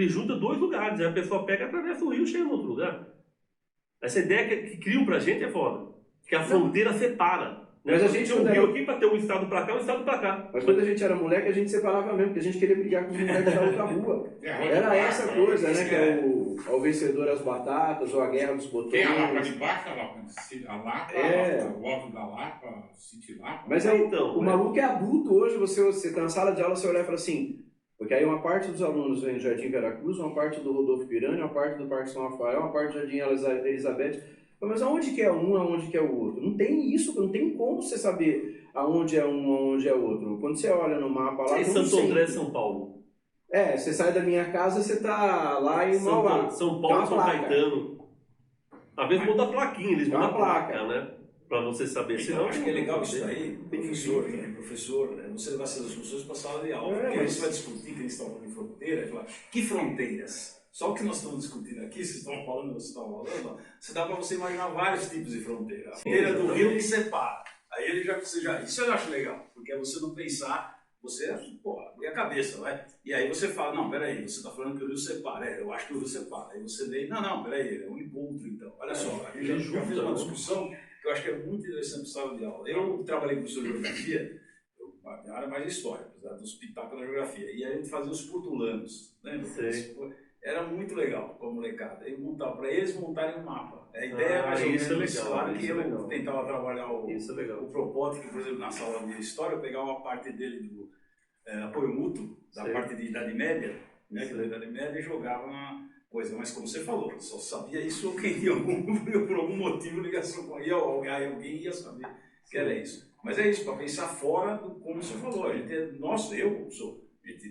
junta dois lugares. Aí a pessoa pega, atravessa o rio e chega em outro lugar. Essa ideia que criam pra gente é foda. Que a fronteira separa. Né? Mas a gente tem um rio aqui para ter um estado para cá, um estado para cá. Mas quando a gente era moleque, a gente separava mesmo, porque a gente queria brigar com os moleques da outra rua. Era essa coisa, né? Que é o vencedor as batatas, ou a guerra dos botões. Tem a Lapa de baixo, a Lapa, o alto da Lapa, City Lapa. Mas o maluco é adulto hoje, você tá na sala de aula, você olhar e fala assim, porque aí uma parte dos alunos vem do Jardim Veracruz, uma parte do Rodolfo Piranha, uma parte do Parque São Rafael, uma parte do Jardim Elizabeth. Mas aonde que é um, aonde que é o outro? Não tem isso, não tem como você saber aonde é um, aonde é outro. Quando você olha no mapa lá... Em Santo André, São Paulo. Você sai da minha casa, você tá lá em Mauá. São Paulo, São Caetano. Às vezes muda a plaquinha, eles mudam a placa, né? Para você saber. Senão, acho que é legal isso daí, professor, você levar essas discussões para a sala de aula. Porque aí você vai discutir, que eles estão falando de fronteira, e falar, que fronteiras? Só o que nós estamos discutindo aqui, vocês estão falando, você dá para você imaginar vários tipos de fronteira. A fronteira do rio que separa. Aí ele isso eu acho legal, porque é você não pensar, você, abrir a cabeça, vai. E aí você fala, não, peraí, você está falando que o rio separa. Eu acho que o rio separa. Aí você vem, não, peraí, é um encontro então. Olha só, a gente já fez uma discussão que eu acho que é muito interessante para sala de aula. Eu trabalhei com professor de geografia, a minha área é mais história, apesar dos pitacos da geografia. E aí a gente fazia os portulanos, lembra? Era muito legal com a molecada. Eu montava para eles montarem um mapa. A ideia é mais ou menos claro que eu tentava trabalhar o Propótico, por exemplo, na sala de história, eu pegava uma parte dele do apoio mútuo, da parte de Idade Média, né, que da Idade Média, e jogava na coisa. Mas como você falou, só sabia isso quem ia por algum motivo ligação com alguém ia saber que era isso. Mas é isso, para pensar fora do como você falou. A gente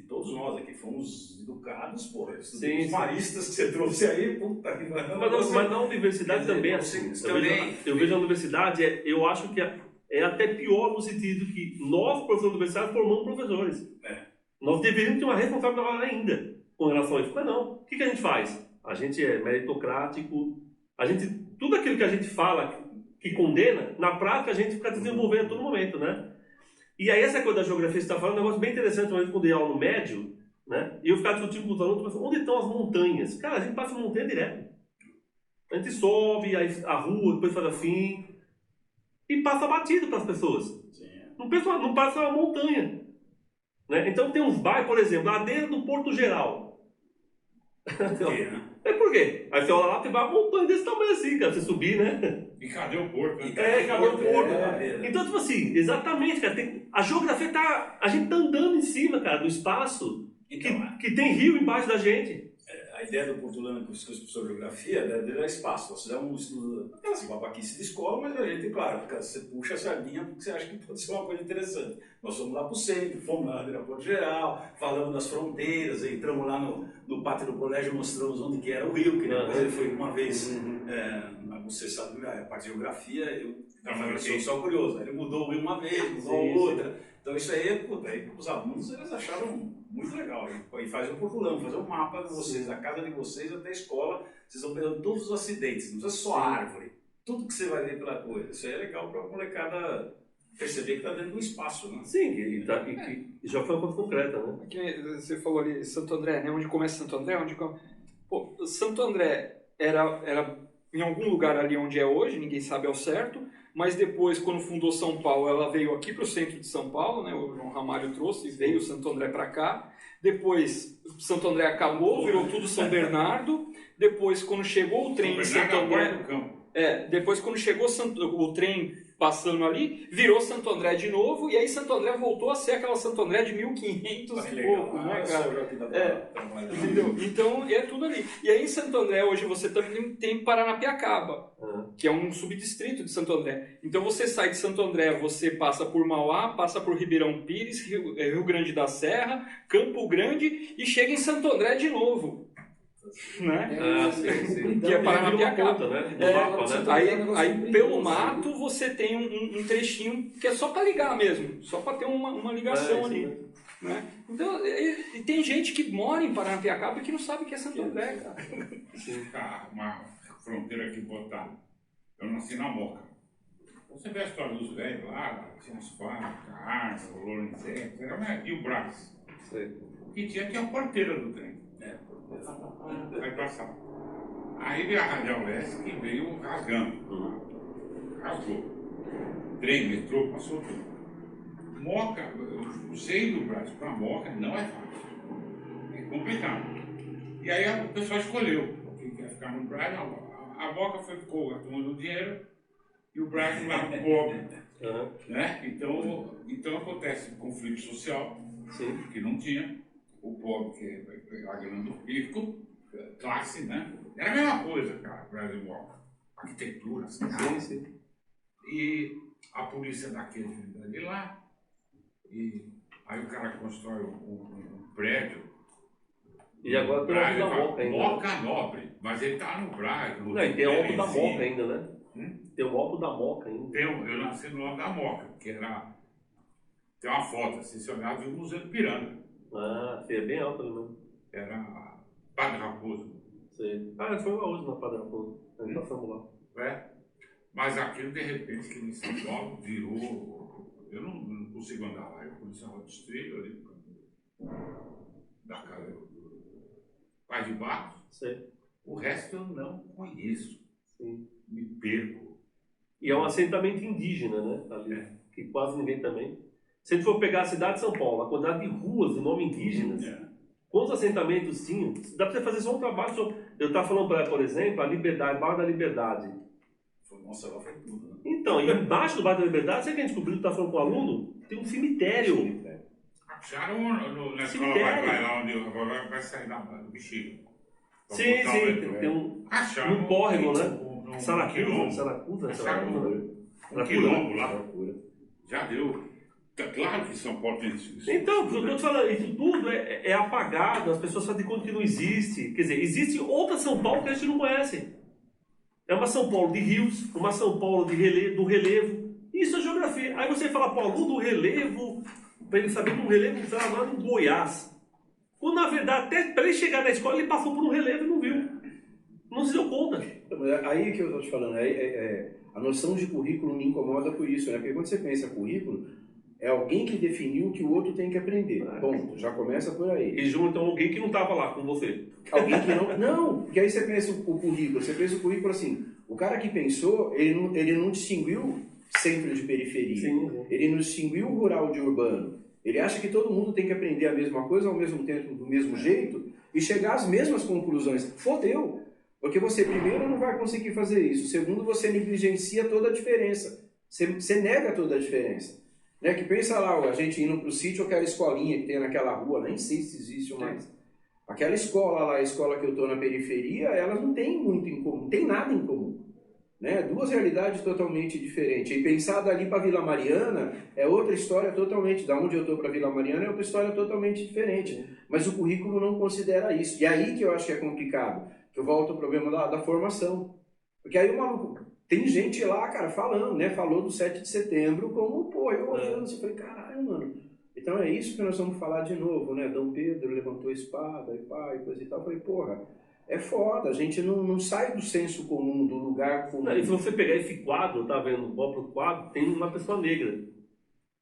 todos nós aqui fomos educados, os maristas que você trouxe aí, puta que pariu. Mas na universidade também é assim. Eu vejo a universidade, eu acho que é até pior no sentido que nós, professores universitários, formamos professores. Nós deveríamos ter uma responsabilidade ainda com relação a isso. Mas não. O que a gente faz? A gente é meritocrático, tudo aquilo que a gente fala, que condena, na prática a gente fica desenvolvendo a todo momento, né? E aí essa coisa da geografia que você está falando é um negócio bem interessante, uma vez quando eu dei aula no médio, né? E eu ficava discutindo com os alunos, onde estão as montanhas? Cara, a gente passa montanha direto. A gente sobe a rua, depois faz assim, e passa batido para as pessoas. Não passa uma montanha. Né? Então tem uns bairros, por exemplo, a ladeira do Porto Geral. É por quê? Aí você olha lá, tem uma montanha desse tamanho assim, cara, você subir, né? E cadê o porto? Cadê o porto? Então, tipo assim, exatamente, cara, a geografia a gente tá andando em cima, cara, do espaço que tem rio embaixo da gente. A ideia do Portolano, que eu fiz professor de geografia, dele era espaço. Nós fizemos um estudo, aquelas babaquice de escola, mas a gente, claro, você puxa a sardinha porque você acha que pode ser uma coisa interessante. Nós fomos lá para o centro, fomos lá no Porto Geral, falamos das fronteiras, entramos lá no pátio do colégio, mostramos onde que era o rio, que depois ele foi uma vez, você sabe, a parte de geografia, eu sou só curioso, ele mudou o rio uma vez, mudou outra. Então isso aí, os alunos eles acharam muito legal. E faz um portulão, fazer um mapa de vocês, da casa de vocês até a escola, vocês vão pegando todos os acidentes, não precisa só árvore, tudo que você vai ver pela coisa. Isso aí é legal para a molecada perceber que está dentro do espaço, né? Sim, e já foi uma coisa concreta, né? Aqui, você falou ali, Santo André, né? Onde começa Santo André? Pô, Santo André era em algum lugar ali onde é hoje, ninguém sabe ao certo, mas depois, quando fundou São Paulo, ela veio aqui para o centro de São Paulo, né? O João Ramalho trouxe, veio Santo André para cá. Depois, Santo André acabou, virou tudo São Bernardo. Depois, quando chegou o trem em Santo André... depois quando chegou o trem passando ali, virou Santo André de novo, e aí Santo André voltou a ser aquela Santo André de 1500 e pouco, né, cara? Entendeu? Então, é tudo ali. E aí em Santo André, hoje, você também tem Paranapiacaba, que é um subdistrito de Santo André. Então, você sai de Santo André, você passa por Mauá, passa por Ribeirão Pires, Rio Grande da Serra, Campo Grande, e chega em Santo André de novo. Né? Sim. Que é Paranapiacaba, né? Aí pelo mato você tem um trechinho que é só para ligar mesmo, só para ter uma ligação ali. Né? Então, e tem gente que mora em Paranapiacaba e que não sabe o que é Santo André, cara. Sim. Uma fronteira aqui botar. Eu nasci na Moca. Você vê a história dos velhos lá, tinha as facas, a Arça, o Lorenzetti, e o Brás. E tinha a porteira do trem. Aí passava. Aí veio a Radial Oeste que veio rasgando. Rasgou. Trem, metrô, passou tudo. Moca, você ir do Brás para Moca não é fácil. É complicado. E aí o pessoal escolheu. Quem quer ficar no Brás, a Moca ficou a turma do dinheiro e o Brás lá no pobre. Né? Então acontece um conflito social que não tinha. O pobre, que é a grana do rico, classe, né? Era a mesma coisa, cara, Brasil igual. Arquitetura, cidade. E a polícia daquele de lá. E aí o cara constrói um prédio. E agora tem o Alto da Moca ainda. Moca Nobre, mas ele tá no Braga. Não, e tem o Alto da Moca ainda, né? Tem o Alto da Moca ainda. Eu nasci no Alto da Moca, que era... Tem uma foto, assim, se olhar, viu o Museu do Piranga. É bem alto ali mesmo. Era Padre Raposo. Sei. Foi lá hoje na Padre Raposo. Nós passamos lá. Mas aquilo, de repente, que em São Paulo virou... Eu não consigo andar lá. Eu conheci a Rota Estrela ali, da casa do Pai de Barros. Sei. O resto eu não conheço. Sim. Me perco. E é um assentamento indígena, né? Ali, que quase ninguém também... Se a gente for pegar a cidade de São Paulo, a quantidade de ruas de nome indígenas, quantos assentamentos tinham? Dá para você fazer só um trabalho. Eu estava falando, por exemplo, a Liberdade, bairro da Liberdade. Nossa, lá foi tudo, né? Então, e embaixo do bairro da Liberdade, sabe o que a gente descobriu? Está falando com o aluno? Tem um cemitério. Acharam na escola vai lá onde vai sair do bexiga. Sim. Tem um córrego, né? Saracusa. Acharam um quilombo lá. Já deu. Claro que São Paulo tem isso. Então, eu estou te falando, isso tudo é apagado, as pessoas fazem de conta que não existe. Quer dizer, existe outra São Paulo que a gente não conhece. É uma São Paulo de rios, uma São Paulo do relevo. Isso é geografia. Aí você fala para o aluno do relevo, para ele saber que um relevo está lá no Goiás. Quando na verdade, até para ele chegar na escola, ele passou por um relevo e não viu. Não se deu conta. aí que eu estou te falando, a noção de currículo me incomoda por isso, né? Porque quando você pensa currículo, é alguém que definiu o que o outro tem que aprender. Bom, já começa por aí. E junto então alguém que não estava lá com você. Alguém que não... Não, porque aí você pensa o currículo, assim, o cara que pensou, ele não distinguiu centro de periferia. Sim. Ele não distinguiu rural de urbano. Ele acha que todo mundo tem que aprender a mesma coisa ao mesmo tempo, do mesmo jeito, e chegar às mesmas conclusões. Fodeu! Porque você, primeiro, não vai conseguir fazer isso. Segundo, você negligencia toda a diferença. Você nega toda a diferença. Né? Que pensa lá, a gente indo para o sítio, aquela escolinha que tem naquela rua, nem sei se existe mais. Aquela escola lá, a escola que eu estou na periferia, elas não têm muito em comum, não tem nada em comum. Né? Duas realidades totalmente diferentes. E pensar dali para Vila Mariana é outra história totalmente. Da onde eu estou para Vila Mariana é outra história totalmente diferente. Mas o currículo não considera isso. E aí que eu acho que é complicado. Que eu volto ao problema da formação. Porque aí o maluco... Tem gente lá, cara, falando, né? Falou do 7 de setembro como, pô, eu olhando, eu falei, caralho, mano. Então é isso que nós vamos falar de novo, né? Dom Pedro levantou a espada e pá, e coisa e tal. Eu falei, porra, é foda, a gente não sai do senso comum, do lugar comum. E se você pegar esse quadro, tá vendo? O próprio quadro, tem uma pessoa negra.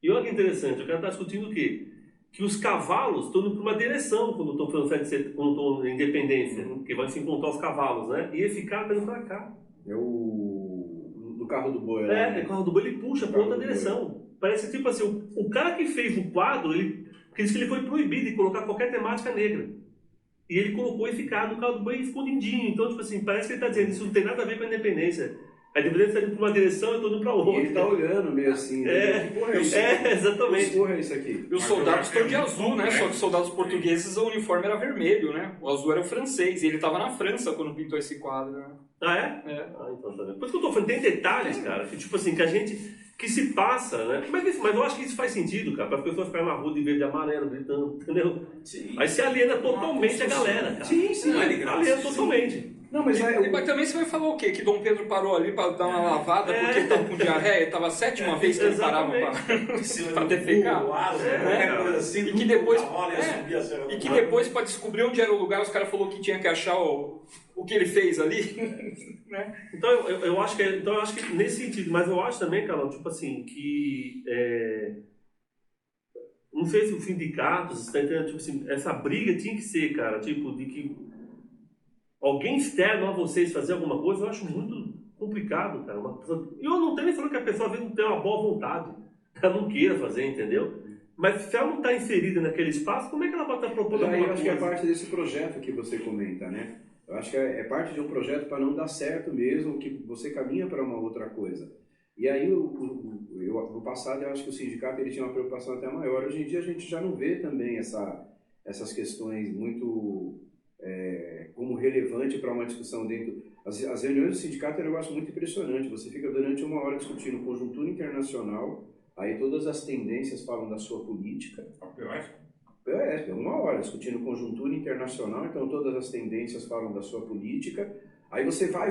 E olha que interessante, o cara tá discutindo o quê? Que os cavalos estão indo para uma direção quando estão falando 7 de setembro, quando estão em independência, que vai se encontrar os cavalos, né? E esse cara tá indo para cá. É o carro do boi. O carro do boi, ele puxa para outra direção. Parece tipo assim, o cara que fez o quadro, ele disse que ele foi proibido de colocar qualquer temática negra. E ele colocou esse cara no carro do boi escondidinho. Então, tipo assim, parece que ele está dizendo, isso não tem nada a ver com a independência. A independência está indo para uma direção e eu estou indo para outra. E ele está olhando meio assim, né? Que porra é isso? Exatamente. Que porra é isso aqui? E os soldados estão de azul, né? Só que os soldados portugueses, o uniforme era vermelho, né? O azul era o francês. E ele estava na França quando pintou esse quadro, né? Ah, é? Ah, então tá vendo. Por isso que eu tô falando, tem detalhes, cara, que tipo assim, que a gente, que se passa, né? Mas eu acho que isso faz sentido, cara, para as pessoas ficarem na rua de verde e amarelo, gritando, entendeu? Sim. Aí se aliena totalmente a galera, cara. Sim. Aliena totalmente. Não, mas Mas também você vai falar o quê? Que Dom Pedro parou ali para dar uma lavada porque estava com diarreia? Estava a 7ª vez que ele parava para defecar. E que depois... E que depois, para descobrir onde era o lugar, os caras falaram que tinha que achar o que ele fez ali. Né? Então eu acho que nesse sentido, mas eu acho também, Carol, tipo assim, que não sei se os sindicatos, você tá entendendo, tipo assim, essa briga tinha que ser, cara, tipo, de que alguém externo a vocês fazer alguma coisa, eu acho muito complicado, cara. E eu não tenho nem falando que a pessoa às vezes não tem uma boa vontade, ela não queira fazer, entendeu? Mas se ela não está inserida naquele espaço, como é que ela vai estar propondo alguma coisa? Eu acho que é parte desse projeto que você comenta, né? Eu acho que é parte de um projeto para não dar certo mesmo, que você caminha para uma outra coisa. E aí, no passado, eu acho que o sindicato ele tinha uma preocupação até maior. Hoje em dia, a gente já não vê também essas questões muito como relevante para uma discussão dentro... As reuniões do sindicato é um negócio muito impressionante. Você fica durante 1 hora discutindo conjuntura internacional, aí todas as tendências falam da sua política. É 1 hora discutindo conjuntura internacional, então todas as tendências falam da sua política. Aí você vai.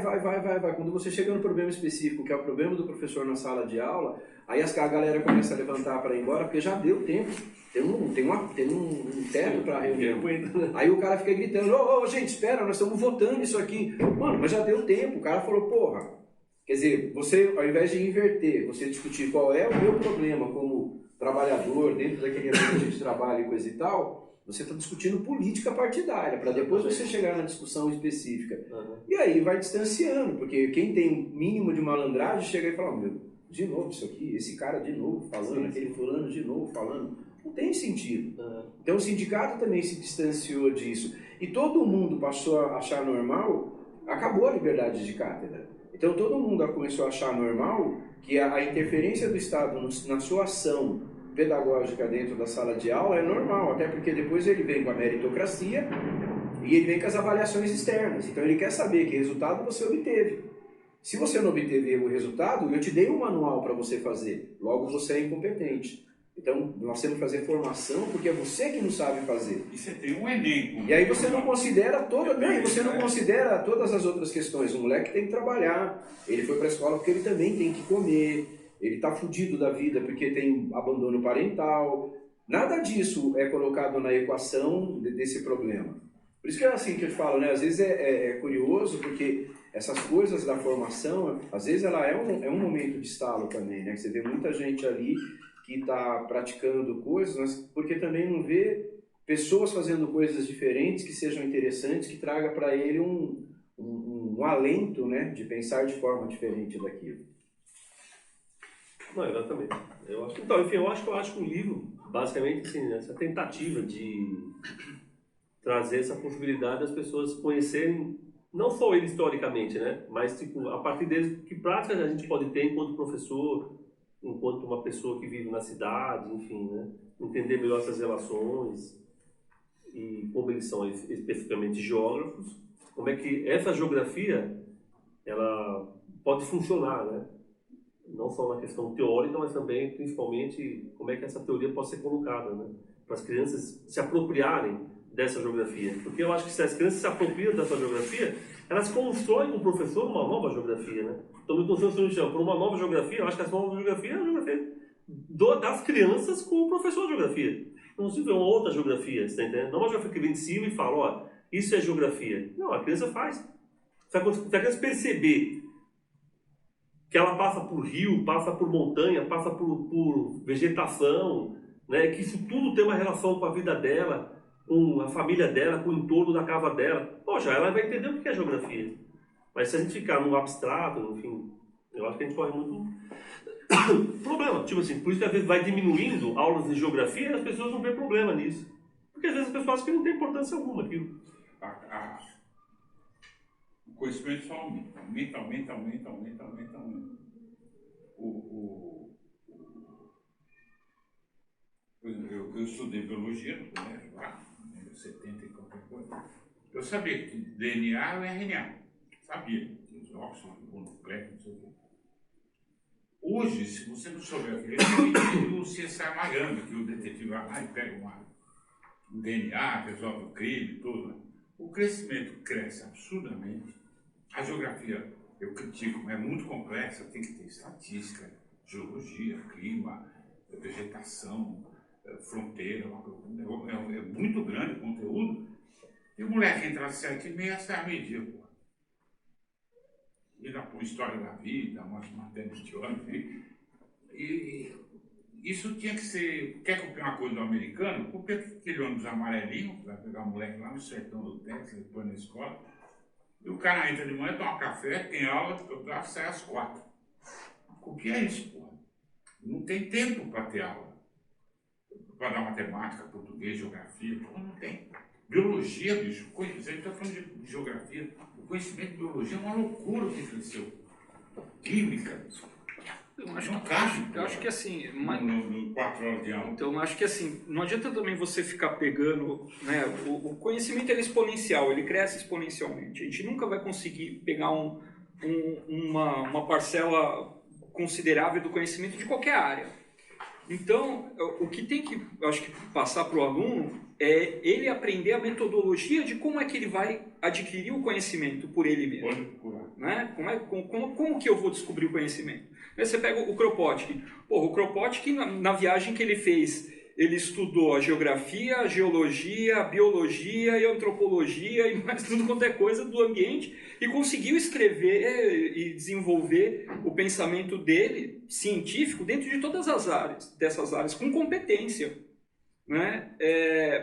Quando você chega no problema específico, que é o problema do professor na sala de aula, aí a galera começa a levantar para ir embora, porque já deu tempo. Tem um teto para a reunião. Aí o cara fica gritando, ô, gente, espera, nós estamos votando isso aqui. Mano, mas já deu tempo. O cara falou, porra. Quer dizer, você, ao invés de inverter, você discutir qual é o meu problema como trabalhador, dentro daquele ambiente de trabalho e coisa e tal, você está discutindo política partidária, para depois você chegar na discussão específica. E aí vai distanciando, porque quem tem um mínimo de malandragem chega e fala, meu, de novo isso aqui, esse cara de novo falando, aquele fulano de novo falando. Não tem sentido. Então o sindicato também se distanciou disso. E todo mundo passou a achar normal, acabou a liberdade de cátedra. Então todo mundo começou a achar normal que a interferência do Estado na sua ação pedagógica dentro da sala de aula é normal, até porque depois ele vem com a meritocracia e ele vem com as avaliações externas. Então ele quer saber que resultado você obteve. Se você não obteve o resultado, eu te dei um manual para você fazer, logo você é incompetente. Então nós temos que fazer formação porque é você que não sabe fazer. E você tem um Enem. E aí você não considera considera todas as outras questões. O moleque tem que trabalhar, ele foi para a escola porque ele também tem que comer. Ele está fudido da vida porque tem abandono parental. Nada disso é colocado na equação desse problema. Por isso que é assim que eu falo, né? Às vezes é curioso porque essas coisas da formação, às vezes ela é um momento de estalo também, né? Você vê muita gente ali que está praticando coisas, mas porque também não vê pessoas fazendo coisas diferentes que sejam interessantes, que traga para ele um alento, né, de pensar de forma diferente daquilo. Não, exatamente. Então, enfim, eu acho que o livro, basicamente, assim, essa tentativa de trazer essa possibilidade das pessoas conhecerem, não só ele historicamente, né, mas tipo, a partir deles, que práticas a gente pode ter enquanto professor, enquanto uma pessoa que vive na cidade, enfim, né, entender melhor essas relações e como eles são especificamente geógrafos, como é que essa geografia ela pode funcionar, né? Não só na questão teórica, mas também, principalmente, como é que essa teoria pode ser colocada, né? Para as crianças se apropriarem dessa geografia. Porque eu acho que se as crianças se apropriam dessa geografia, elas constroem com o professor uma nova geografia, né? Então, me considero por uma nova geografia, eu acho que essa nova geografia é a geografia das crianças com o professor de geografia. Não se vê uma outra geografia, você está entendendo? Não uma geografia que vem de cima e fala, ó, isso é geografia. Não, a criança faz. Se a criança perceber que ela passa por rio, passa por montanha, passa por vegetação, né? Que isso tudo tem uma relação com a vida dela, com a família dela, com o entorno da casa dela. Poxa, ela vai entender o que é geografia. Mas se a gente ficar no abstrato, enfim, eu acho que a gente corre muito problema. Tipo assim, por isso que às vezes vai diminuindo aulas de geografia e as pessoas não vêem problema nisso. Porque às vezes as pessoas acham que não tem importância alguma aquilo. O conhecimento só aumenta. Eu estudei biologia no colégio, lá, em 70 e qualquer coisa. Eu sabia que DNA é RNA. Sabia. Que os óxidos, o nucleio, não sei o quê. Hoje, se você não souber aquilo, o CSI Miami, que o detetive vai lá e pega um DNA, resolve o crime, tudo. O crescimento cresce absurdamente. A geografia, eu critico, é muito complexa, tem que ter estatística, geologia, clima, vegetação, fronteira, é muito grande o conteúdo. E o moleque entra às 7h30, sai a meio-dia, pô. E por história da vida, umas matérias de ônibus. E isso tinha que ser. Quer copiar uma coisa do americano? Copia aquele ônibus amarelinho, vai pegar um moleque lá no sertão do Texas, depois na escola. E o cara entra de manhã, toma café, tem aula, sai às 4. Copia isso, porra. Não tem tempo para ter aula. Para dar matemática, português, geografia, porra, não tem. Biologia, bicho, a gente está falando de geografia. O conhecimento de biologia é uma loucura que cresceu. Química. Eu acho que assim... No 4 horas de aula. Então, eu acho que assim, não adianta também você ficar pegando, né? O conhecimento é exponencial, ele cresce exponencialmente. A gente nunca vai conseguir pegar uma parcela considerável do conhecimento de qualquer área. Então, o que tem que, eu acho que, passar para o aluno é ele aprender a metodologia de como é que ele vai adquirir o conhecimento por ele mesmo. Né? Como que eu vou descobrir o conhecimento? Você pega o Kropotkin. O Kropotkin, na viagem que ele fez, ele estudou a geografia, a geologia, a biologia e a antropologia e mais tudo quanto é coisa do ambiente e conseguiu escrever e desenvolver o pensamento dele, científico, dentro de todas as áreas, dessas áreas, com competência. Né?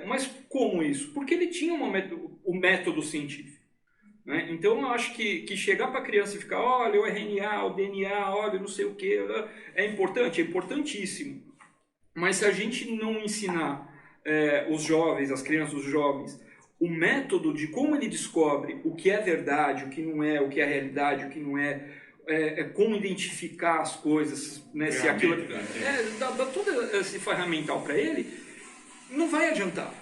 Mas como isso? Porque ele tinha o método científico. Né? Então eu acho que chegar para a criança e ficar, olha o RNA, o DNA, olha não sei o que, é importante, é importantíssimo. Mas se a gente não ensinar os jovens, as crianças, os jovens, o método de como ele descobre o que é verdade, o que não é, o que é realidade, o que não é, como identificar as coisas, né? Se aquilo dá todo esse ferramental para ele, não vai adiantar,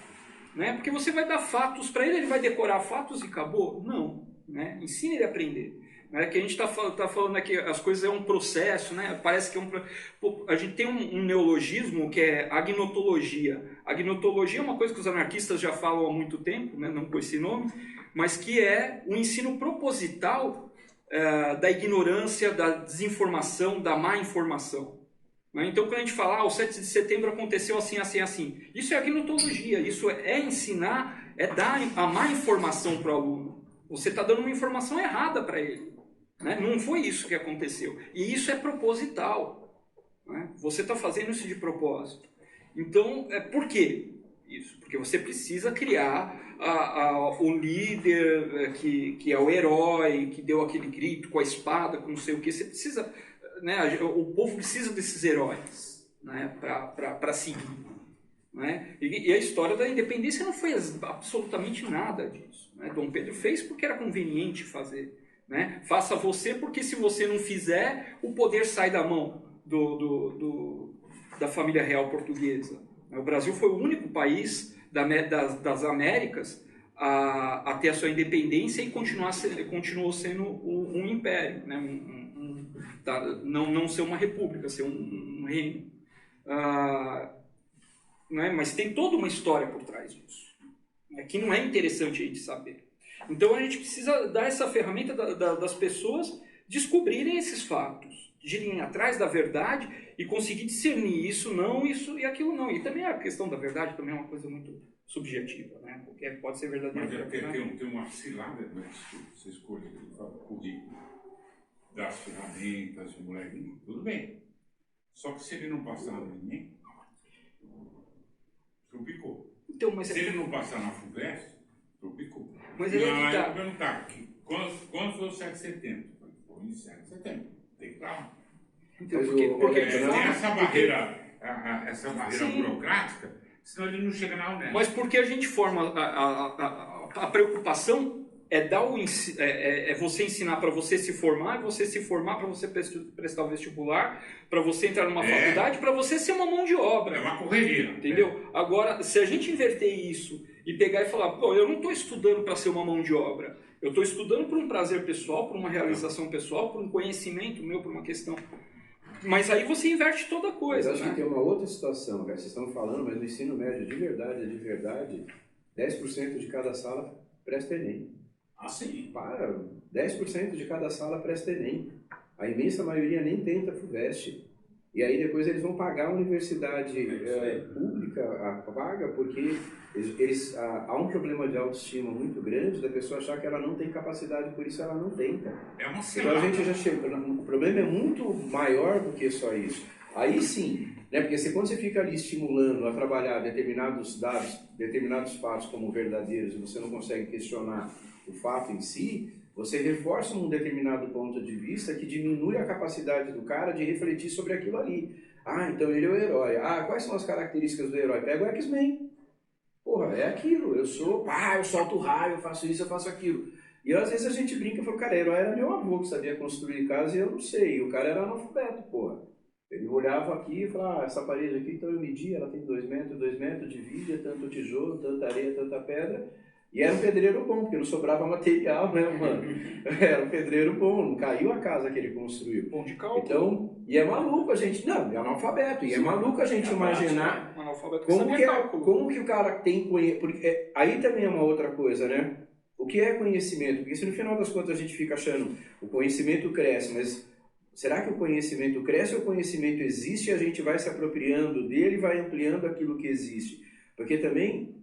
né? Porque você vai dar fatos para ele, ele vai decorar fatos e acabou? Não, né? Ensina ele a aprender. Né? Que a gente está falando aqui, as coisas é um processo, né? Parece que a gente tem um neologismo que é agnotologia. Agnotologia é uma coisa que os anarquistas já falam há muito tempo, né? Não com esse nome, mas que é o ensino proposital da ignorância, da desinformação, da má informação. Né? Então, quando a gente fala, o 7 de setembro aconteceu assim, assim, assim, isso é agnotologia, isso é ensinar, é dar a má informação para o aluno. Você está dando uma informação errada para ele. Né? Não foi isso que aconteceu. E isso é proposital. Né? Você está fazendo isso de propósito. Então, por quê isso? Porque você precisa criar o líder que é o herói, que deu aquele grito com a espada, com não sei o quê. Você precisa, né? O povo precisa desses heróis, né? Para seguir. Né? E a história da independência não foi absolutamente nada disso. Né? Dom Pedro fez porque era conveniente fazer. Né? Faça você, porque se você não fizer, o poder sai da mão da família real portuguesa. O Brasil foi o único país das Américas a ter a sua independência e continuou sendo um império, né? Não ser uma república, ser um reino. Né? Mas tem toda uma história por trás disso, né? Que não é interessante a gente saber. Então a gente precisa dar essa ferramenta das pessoas descobrirem esses fatos, de irem atrás da verdade e conseguir discernir isso não, isso e aquilo não. E também a questão da verdade também é uma coisa muito subjetiva, né? Porque pode ser verdadeiro. Mas tem uma cilada, né? Você escolhe o currículo das ferramentas, o moleque, tudo bem. Só que se ele não passar no Enem, trupicou. Então, mas se ele não passar na FUVEST, trupicou. Mas ele vai tá perguntar, quando foi o 7 de setembro? Foi em 7 de setembro, tem que estar lá. Então, porque tem essa barreira, burocrática, senão ele não chega na UNESP. Mas porque a gente forma a preocupação é você ensinar para você se formar, você se formar para você prestar o vestibular, para você entrar numa faculdade, para você ser uma mão de obra. É uma correria. Entendeu? Agora, se a gente inverter isso e pegar e falar, pô, eu não estou estudando para ser uma mão de obra, eu estou estudando por um prazer pessoal, por uma realização pessoal, por um conhecimento meu, por uma questão... Mas aí você inverte toda a coisa. Mas acho que tem uma outra situação, cara. Vocês estão falando, mas no ensino médio, de verdade, 10% de cada sala presta Enem. Ah, sim. 10% de cada sala presta Enem. A imensa maioria nem tenta FUVEST. E aí depois eles vão pagar a universidade pública, a paga, porque há um problema de autoestima muito grande da pessoa achar que ela não tem capacidade, por isso ela não tenta. É uma então a gente já chega. O problema é muito maior do que só isso. Aí sim, né, porque quando você fica ali estimulando a trabalhar determinados dados, determinados fatos como verdadeiros, e você não consegue questionar o fato em si, você reforça um determinado ponto de vista que diminui a capacidade do cara de refletir sobre aquilo ali. Ah, então ele é o herói. Ah, quais são as características do herói? Pega o X-Men. Porra, é aquilo. Eu solto raio, eu faço isso, eu faço aquilo. E às vezes a gente brinca e fala, cara, herói era meu avô que sabia construir casa e eu não sei. E o cara era analfabeto, porra. Ele olhava aqui e falava, essa parede aqui, então eu medi, ela tem 2 metros, divide, é tanto tijolo, tanta areia, tanta pedra. E era um pedreiro bom, porque não sobrava material, né, mano? Era um pedreiro bom, não caiu a casa que ele construiu. Bom de cálculo. Então, e é maluco a gente... Não, é analfabeto. E é maluco a gente imaginar como que o cara tem conhecimento. Porque aí também é uma outra coisa, né? O que é conhecimento? Porque se no final das contas a gente fica achando o conhecimento cresce, mas será que o conhecimento cresce ou o conhecimento existe e a gente vai se apropriando dele e vai ampliando aquilo que existe? Porque também...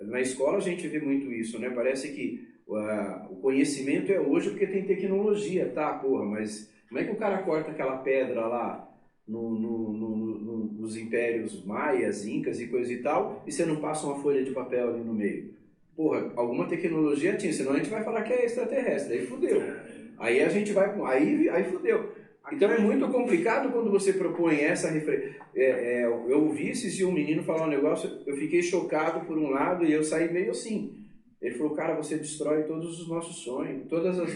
Na escola a gente vê muito isso, né? Parece que o conhecimento é hoje porque tem tecnologia, tá, porra, mas como é que o cara corta aquela pedra lá nos impérios maias, incas e coisa e tal, e você não passa uma folha de papel ali no meio? Porra, alguma tecnologia tinha, senão a gente vai falar que é extraterrestre, aí fudeu. Aí a gente vai... Aí fudeu. Então é muito complicado quando você propõe essa referência. Eu ouvi esses dias um menino falar um negócio, eu fiquei chocado por um lado e eu saí meio assim. Ele falou, cara, você destrói todos os nossos sonhos, todas as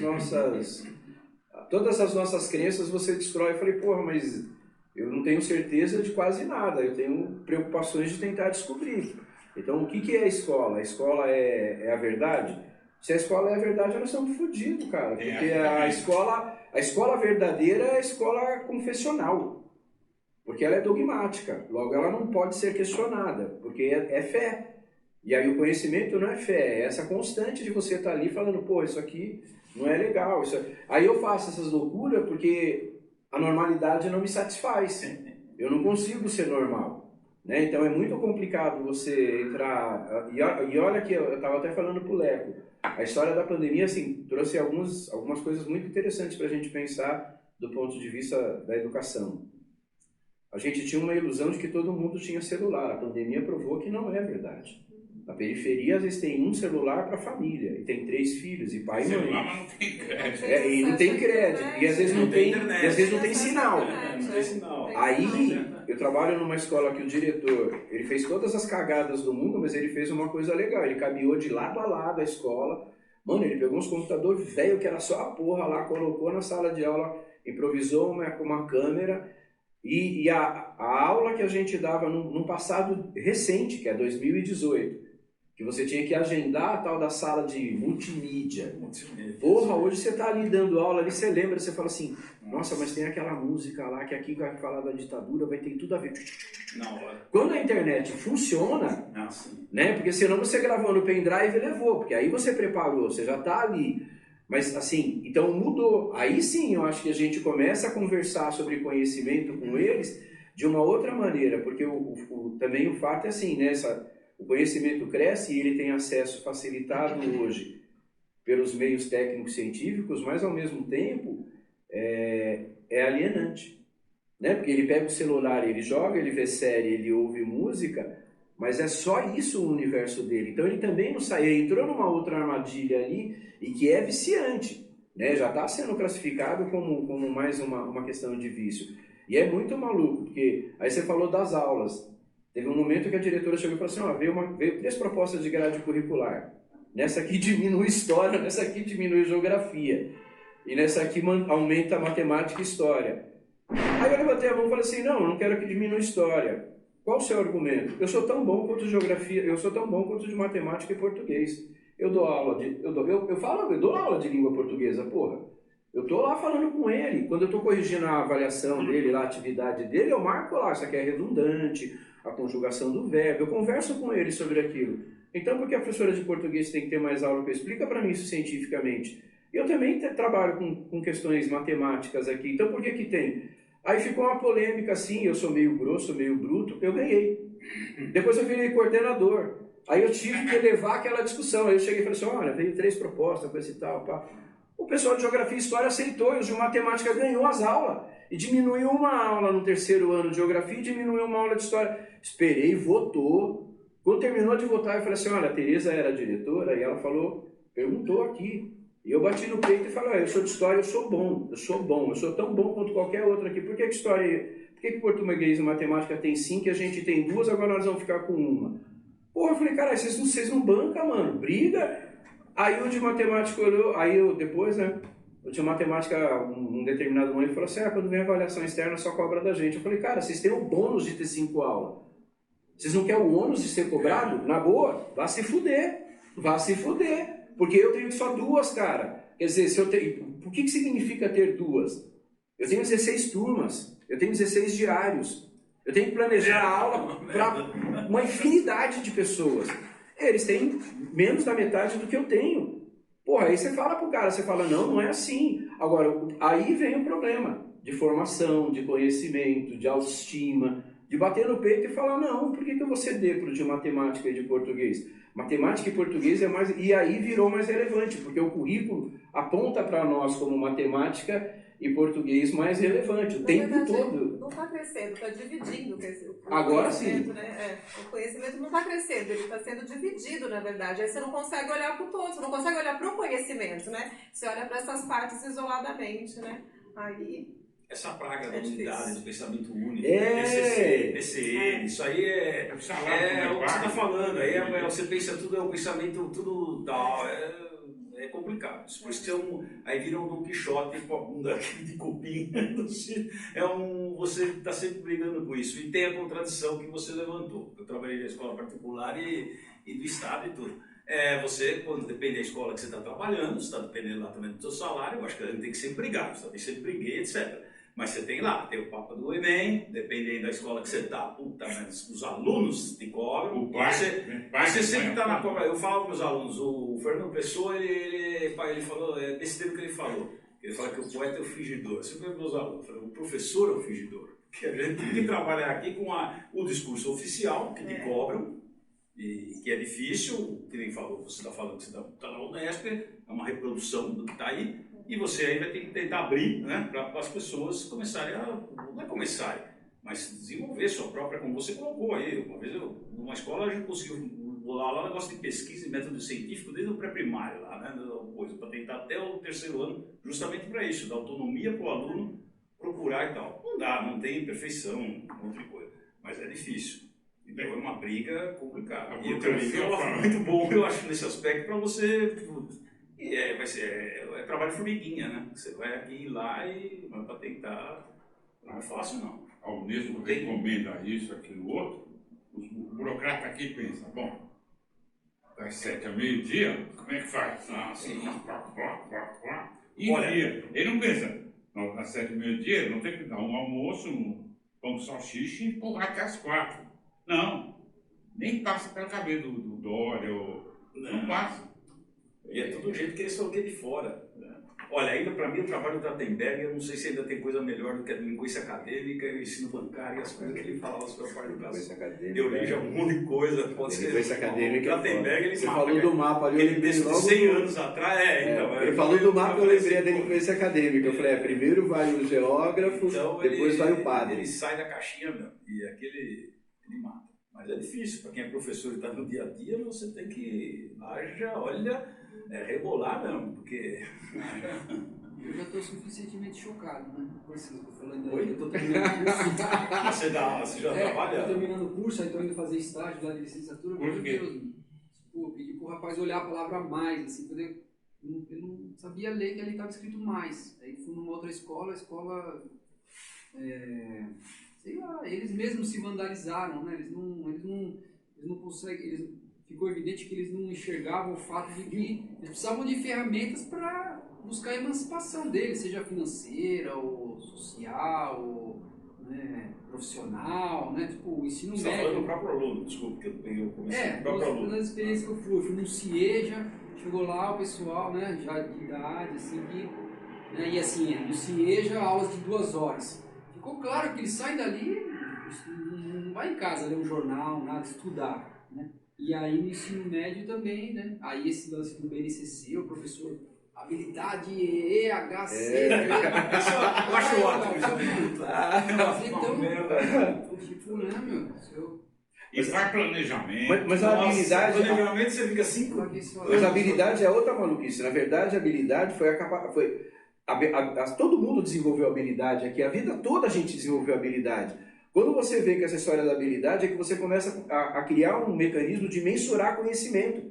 nossas crenças você destrói. Eu falei, porra, mas eu não tenho certeza de quase nada, eu tenho preocupações de tentar descobrir. Então o que é a escola? A escola é a verdade? Se a escola é a verdade, nós estamos fodidos, cara. Porque a escola verdadeira é a escola confessional. Porque ela é dogmática. Logo, ela não pode ser questionada. Porque é fé. E aí o conhecimento não é fé. É essa constante de você estar ali falando, pô, isso aqui não é legal. Aí eu faço essas loucuras porque a normalidade não me satisfaz. Eu não consigo ser normal. né? Então é muito complicado você entrar... E olha que eu estava até falando para o Leco, a história da pandemia assim, trouxe algumas coisas muito interessantes para a gente pensar do ponto de vista da educação. A gente tinha uma ilusão de que todo mundo tinha celular. A pandemia provou que não é verdade. Na periferia, às vezes tem um celular para a família, e tem 3 filhos, e pai e mãe. Celular, mas não tem crédito. E não tem crédito, e às vezes não tem internet. e às vezes não tem sinal. Não tem sinal. Aí, eu trabalho numa escola que o diretor, ele fez todas as cagadas do mundo, mas ele fez uma coisa legal. Ele caminhou de lado a lado a escola. Mano, ele pegou uns computadores velho que era só a porra lá, colocou na sala de aula, improvisou uma câmera. E a aula que a gente dava num passado recente, que é 2018, que você tinha que agendar a tal da sala de multimídia. Porra, hoje você tá ali dando aula, ali você lembra, você fala assim, nossa, mas tem aquela música lá, que aqui vai falar da ditadura, vai ter tudo a ver. Na hora. Quando a internet funciona, né, porque senão você gravou no pendrive e levou, porque aí você preparou, você já tá ali. Mas assim, então mudou. Aí sim eu acho que a gente começa a conversar sobre conhecimento com eles de uma outra maneira, porque também o fato é assim, né, o conhecimento cresce e ele tem acesso facilitado hoje pelos meios técnicos científicos, mas ao mesmo tempo é alienante, né? Porque ele pega o celular, ele joga, ele vê série, ele ouve música, mas é só isso o universo dele. Então ele também não sai, ele entrou numa outra armadilha ali e que é viciante, né? Já está sendo classificado como mais uma questão de vício. E é muito maluco, porque aí você falou das aulas. Teve um momento que a diretora chegou e falou assim, veio 3 propostas de grade curricular. Nessa aqui diminui história, nessa aqui diminui geografia. E nessa aqui aumenta matemática e história. Aí eu levantei a mão e falei assim, não, eu não quero que diminua história. Qual o seu argumento? Eu sou tão bom quanto de geografia, eu sou tão bom quanto de matemática e português. Eu dou aula eu dou aula de língua portuguesa, porra. Eu tô lá falando com ele. Quando eu tô corrigindo a avaliação dele, lá, a atividade dele, eu marco lá, isso aqui é redundante, a conjugação do verbo, eu converso com ele sobre aquilo. Então, por que a professora de português tem que ter mais aula? Explica para mim isso cientificamente. Eu também trabalho com questões matemáticas aqui, então por que que tem? Aí ficou uma polêmica assim, eu sou meio grosso, meio bruto, eu ganhei. Depois eu virei coordenador. Aí eu tive que levar aquela discussão. Aí eu cheguei e falei assim, olha, veio 3 propostas, coisa e tal, pá. O pessoal de Geografia e História aceitou, e os de Matemática ganhou as aulas. E diminuiu uma aula no 3º ano de Geografia e diminuiu uma aula de História. Esperei, votou. Quando terminou de votar, eu falei assim, olha, a Tereza era a diretora, e ela falou, perguntou aqui. E eu bati no peito e falei, olha, eu sou de História, eu sou bom, eu sou tão bom quanto qualquer outro aqui. Por que Português e Matemática tem 5 e a gente tem 2, agora nós vamos ficar com 1? Porra, eu falei, cara, vocês não bancam, mano, briga. Aí o de matemática olhou, depois, né, o de matemática, um determinado momento, falou assim, quando vem avaliação externa só cobra da gente. Eu falei, cara, vocês têm o bônus de ter 5 aulas. Vocês não querem o ônus de ser cobrado? Na boa, vá se fuder. Porque eu tenho só 2, cara. Quer dizer, se eu tenho, por que significa ter 2? Eu tenho 16 turmas, eu tenho 16 diários. Eu tenho que planejar a aula para uma infinidade de pessoas. Eles têm menos da metade do que eu tenho. Porra, aí você fala pro cara, você fala, não é assim. Agora, aí vem o problema de formação, de conhecimento, de autoestima, de bater no peito e falar, não, por que eu vou ceder pro de matemática e de português? Matemática e português é mais... E aí virou mais relevante, porque o currículo aponta para nós como matemática e português mais relevante, o tempo todo. Não está crescendo, está dividindo o agora sim. Né? O conhecimento não está crescendo, ele está sendo dividido, na verdade. Aí você não consegue olhar para o todo, você não consegue olhar para o conhecimento, né? Você olha para essas partes isoladamente, né? Aí... Essa praga da unidade, do pensamento único, PCN, isso aí é o que você está falando. Aí você pensa tudo, é um pensamento tudo tal, é complicado. Por isso que aí vira um Don Quixote com a bunda de cupim. Você está sempre brigando com isso. E tem a contradição que você levantou. Eu trabalhei na escola particular e do Estado e tudo. Você, quando depende da escola que você está trabalhando, você está dependendo lá também do seu salário, eu acho que a gente tem que sempre brigar. Você também sempre briguei, etc. Mas você tem o papo do Enem, dependendo da escola que você está, mas os alunos te cobram. Você sempre está na cobra. Eu falo para os alunos, o Fernando Pessoa, ele falou, desse tempo que ele falou. Ele fala que o poeta é o fingidor. Eu sempre falo para os alunos, o professor é o fingidor. Que a gente tem que trabalhar aqui com o discurso oficial, que te cobram, e que é difícil, que nem falou, você está falando que você está na Unesp, é uma reprodução do que está aí, e você aí vai ter que tentar abrir, né, para as pessoas começarem não é começarem, mas desenvolver sua própria, como você colocou aí. Uma vez, numa escola, a gente conseguiu bolar lá um negócio de pesquisa e método científico desde o pré-primário, lá, né, para tentar até o terceiro ano, justamente para isso, dar autonomia para o aluno procurar e tal. Não dá, não tem perfeição, outra coisa, mas é difícil. Então é uma briga complicada. E também é muito bom, eu acho, nesse aspecto, para você. E vai ser, é trabalho formiguinha, né? Você vai aqui e lá e para tentar. Não é fácil, não. A Unesco recomenda isso, aquilo, outro. O burocrata aqui pensa, bom, das 7 a meio-dia, como é que faz? Ah, sim. E Olha, ele não pensa, não, das 7 a meio-dia, não tem que dar um almoço, um pão com salsicha e empurrar até as 4. Não, nem passa pela cabeça do Dória, não passa. E é tudo do jeito que eles são aqui de fora. Né? Olha, ainda para mim o trabalho do Trachtenberg, eu não sei se ainda tem coisa melhor do que a linguiça acadêmica e o ensino bancário e as coisas que ele falava sobre a parte do caso. Eu li já um monte de coisa, pode ser. Linguiça acadêmica. O Trachtenberg, ele Você falou do mapa ali, ele disse de 100 anos atrás, então. Ele falou do mapa, eu lembrei da delinquência acadêmica. Eu falei, primeiro vai o geógrafo, então, depois vai o padre. Ele sai da caixinha, meu, e aquele ele mata. Mas é difícil, para quem é professor e está no dia a dia, você tem que rebolar mesmo, porque... Eu já estou suficientemente chocado, né? Com isso que eu tô falando aí. Oi? Eu estou terminando o curso. Você já trabalha? Estou terminando o curso, aí estou indo fazer estágio lá de licenciatura. Meu Deus, pô, pedi pro rapaz olhar a palavra mais, assim, poder... Eu não sabia ler que ali estava escrito mais. Aí fui numa outra escola, sei lá, eles mesmos se vandalizaram, né? Eles não conseguem, ficou evidente que eles não enxergavam o fato de que eles precisavam de ferramentas para buscar a emancipação deles, seja financeira, ou social, ou profissional, né? Tipo, o ensino médio. Você está falando do próprio aluno, desculpa, que eu comecei do próprio aluno. Nas experiências que eu fui no CIEJA, chegou lá o pessoal, né, já de idade, assim, e assim, no CIEJA, aulas de 2 horas. Ficou claro que ele sai dali, não vai em casa ler um jornal, nada, estudar, né? E aí no ensino médio também, né? Aí esse lance do BNCC, o professor, habilidade EHC. Eu acho ótimo. Então, tipo, né, meu? E faz planejamento. Mas a habilidade... Planejamento você fica 5 Mas a habilidade é outra maluquice. Na verdade, a habilidade foi todo mundo desenvolveu habilidade aqui. A vida toda a gente desenvolveu habilidade. Quando você vê que essa história da habilidade é que você começa a criar um mecanismo de mensurar conhecimento.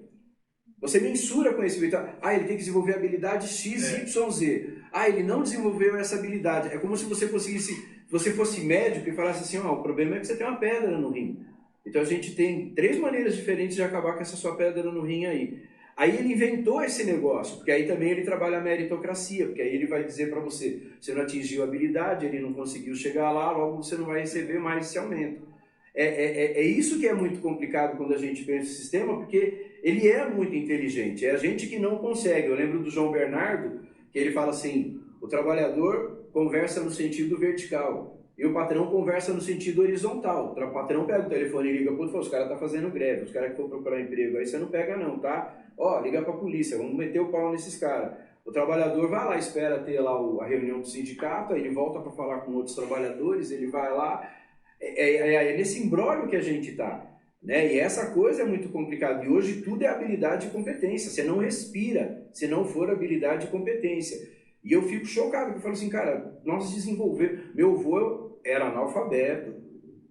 Você mensura conhecimento. Ah, ele tem que desenvolver habilidade X, Y, Z. Ah, ele não desenvolveu essa habilidade. É como se você fosse médico e falasse assim, o problema é que você tem uma pedra no rim. Então a gente tem 3 maneiras diferentes de acabar com essa sua pedra no rim aí. Aí ele inventou esse negócio, porque aí também ele trabalha a meritocracia, porque aí ele vai dizer para você, você não atingiu a habilidade, ele não conseguiu chegar lá, logo você não vai receber mais esse aumento. É isso que é muito complicado quando a gente pensa o sistema, porque ele é muito inteligente, é a gente que não consegue. Eu lembro do João Bernardo, que ele fala assim, o trabalhador conversa no sentido vertical, e o patrão conversa no sentido horizontal. O patrão pega o telefone e liga para o outro e fala, os caras estão fazendo greve, os caras que for procurar emprego, aí você não pega não, tá? Liga para a polícia, vamos meter o pau nesses caras. O trabalhador vai lá, espera ter lá a reunião do sindicato, aí ele volta para falar com outros trabalhadores, ele vai lá. É nesse imbróglio que a gente está. Né? E essa coisa é muito complicada. E hoje tudo é habilidade e competência. Você não respira se não for habilidade e competência. E eu fico chocado, porque eu falo assim, cara, nós desenvolvemos... Meu avô era analfabeto,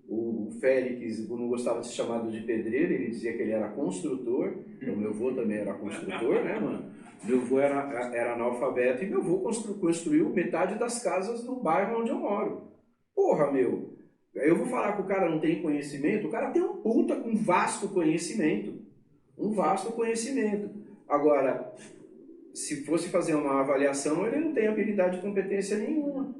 o Félix não gostava de ser chamado de pedreiro, ele dizia que ele era construtor, então meu avô também era construtor, né, mano? Meu avô era analfabeto e meu avô construiu metade das casas no bairro onde eu moro. Porra, meu, eu vou falar que o cara não tem conhecimento, o cara tem um puta com vasto conhecimento, Agora, se fosse fazer uma avaliação, ele não tem habilidade e competência nenhuma.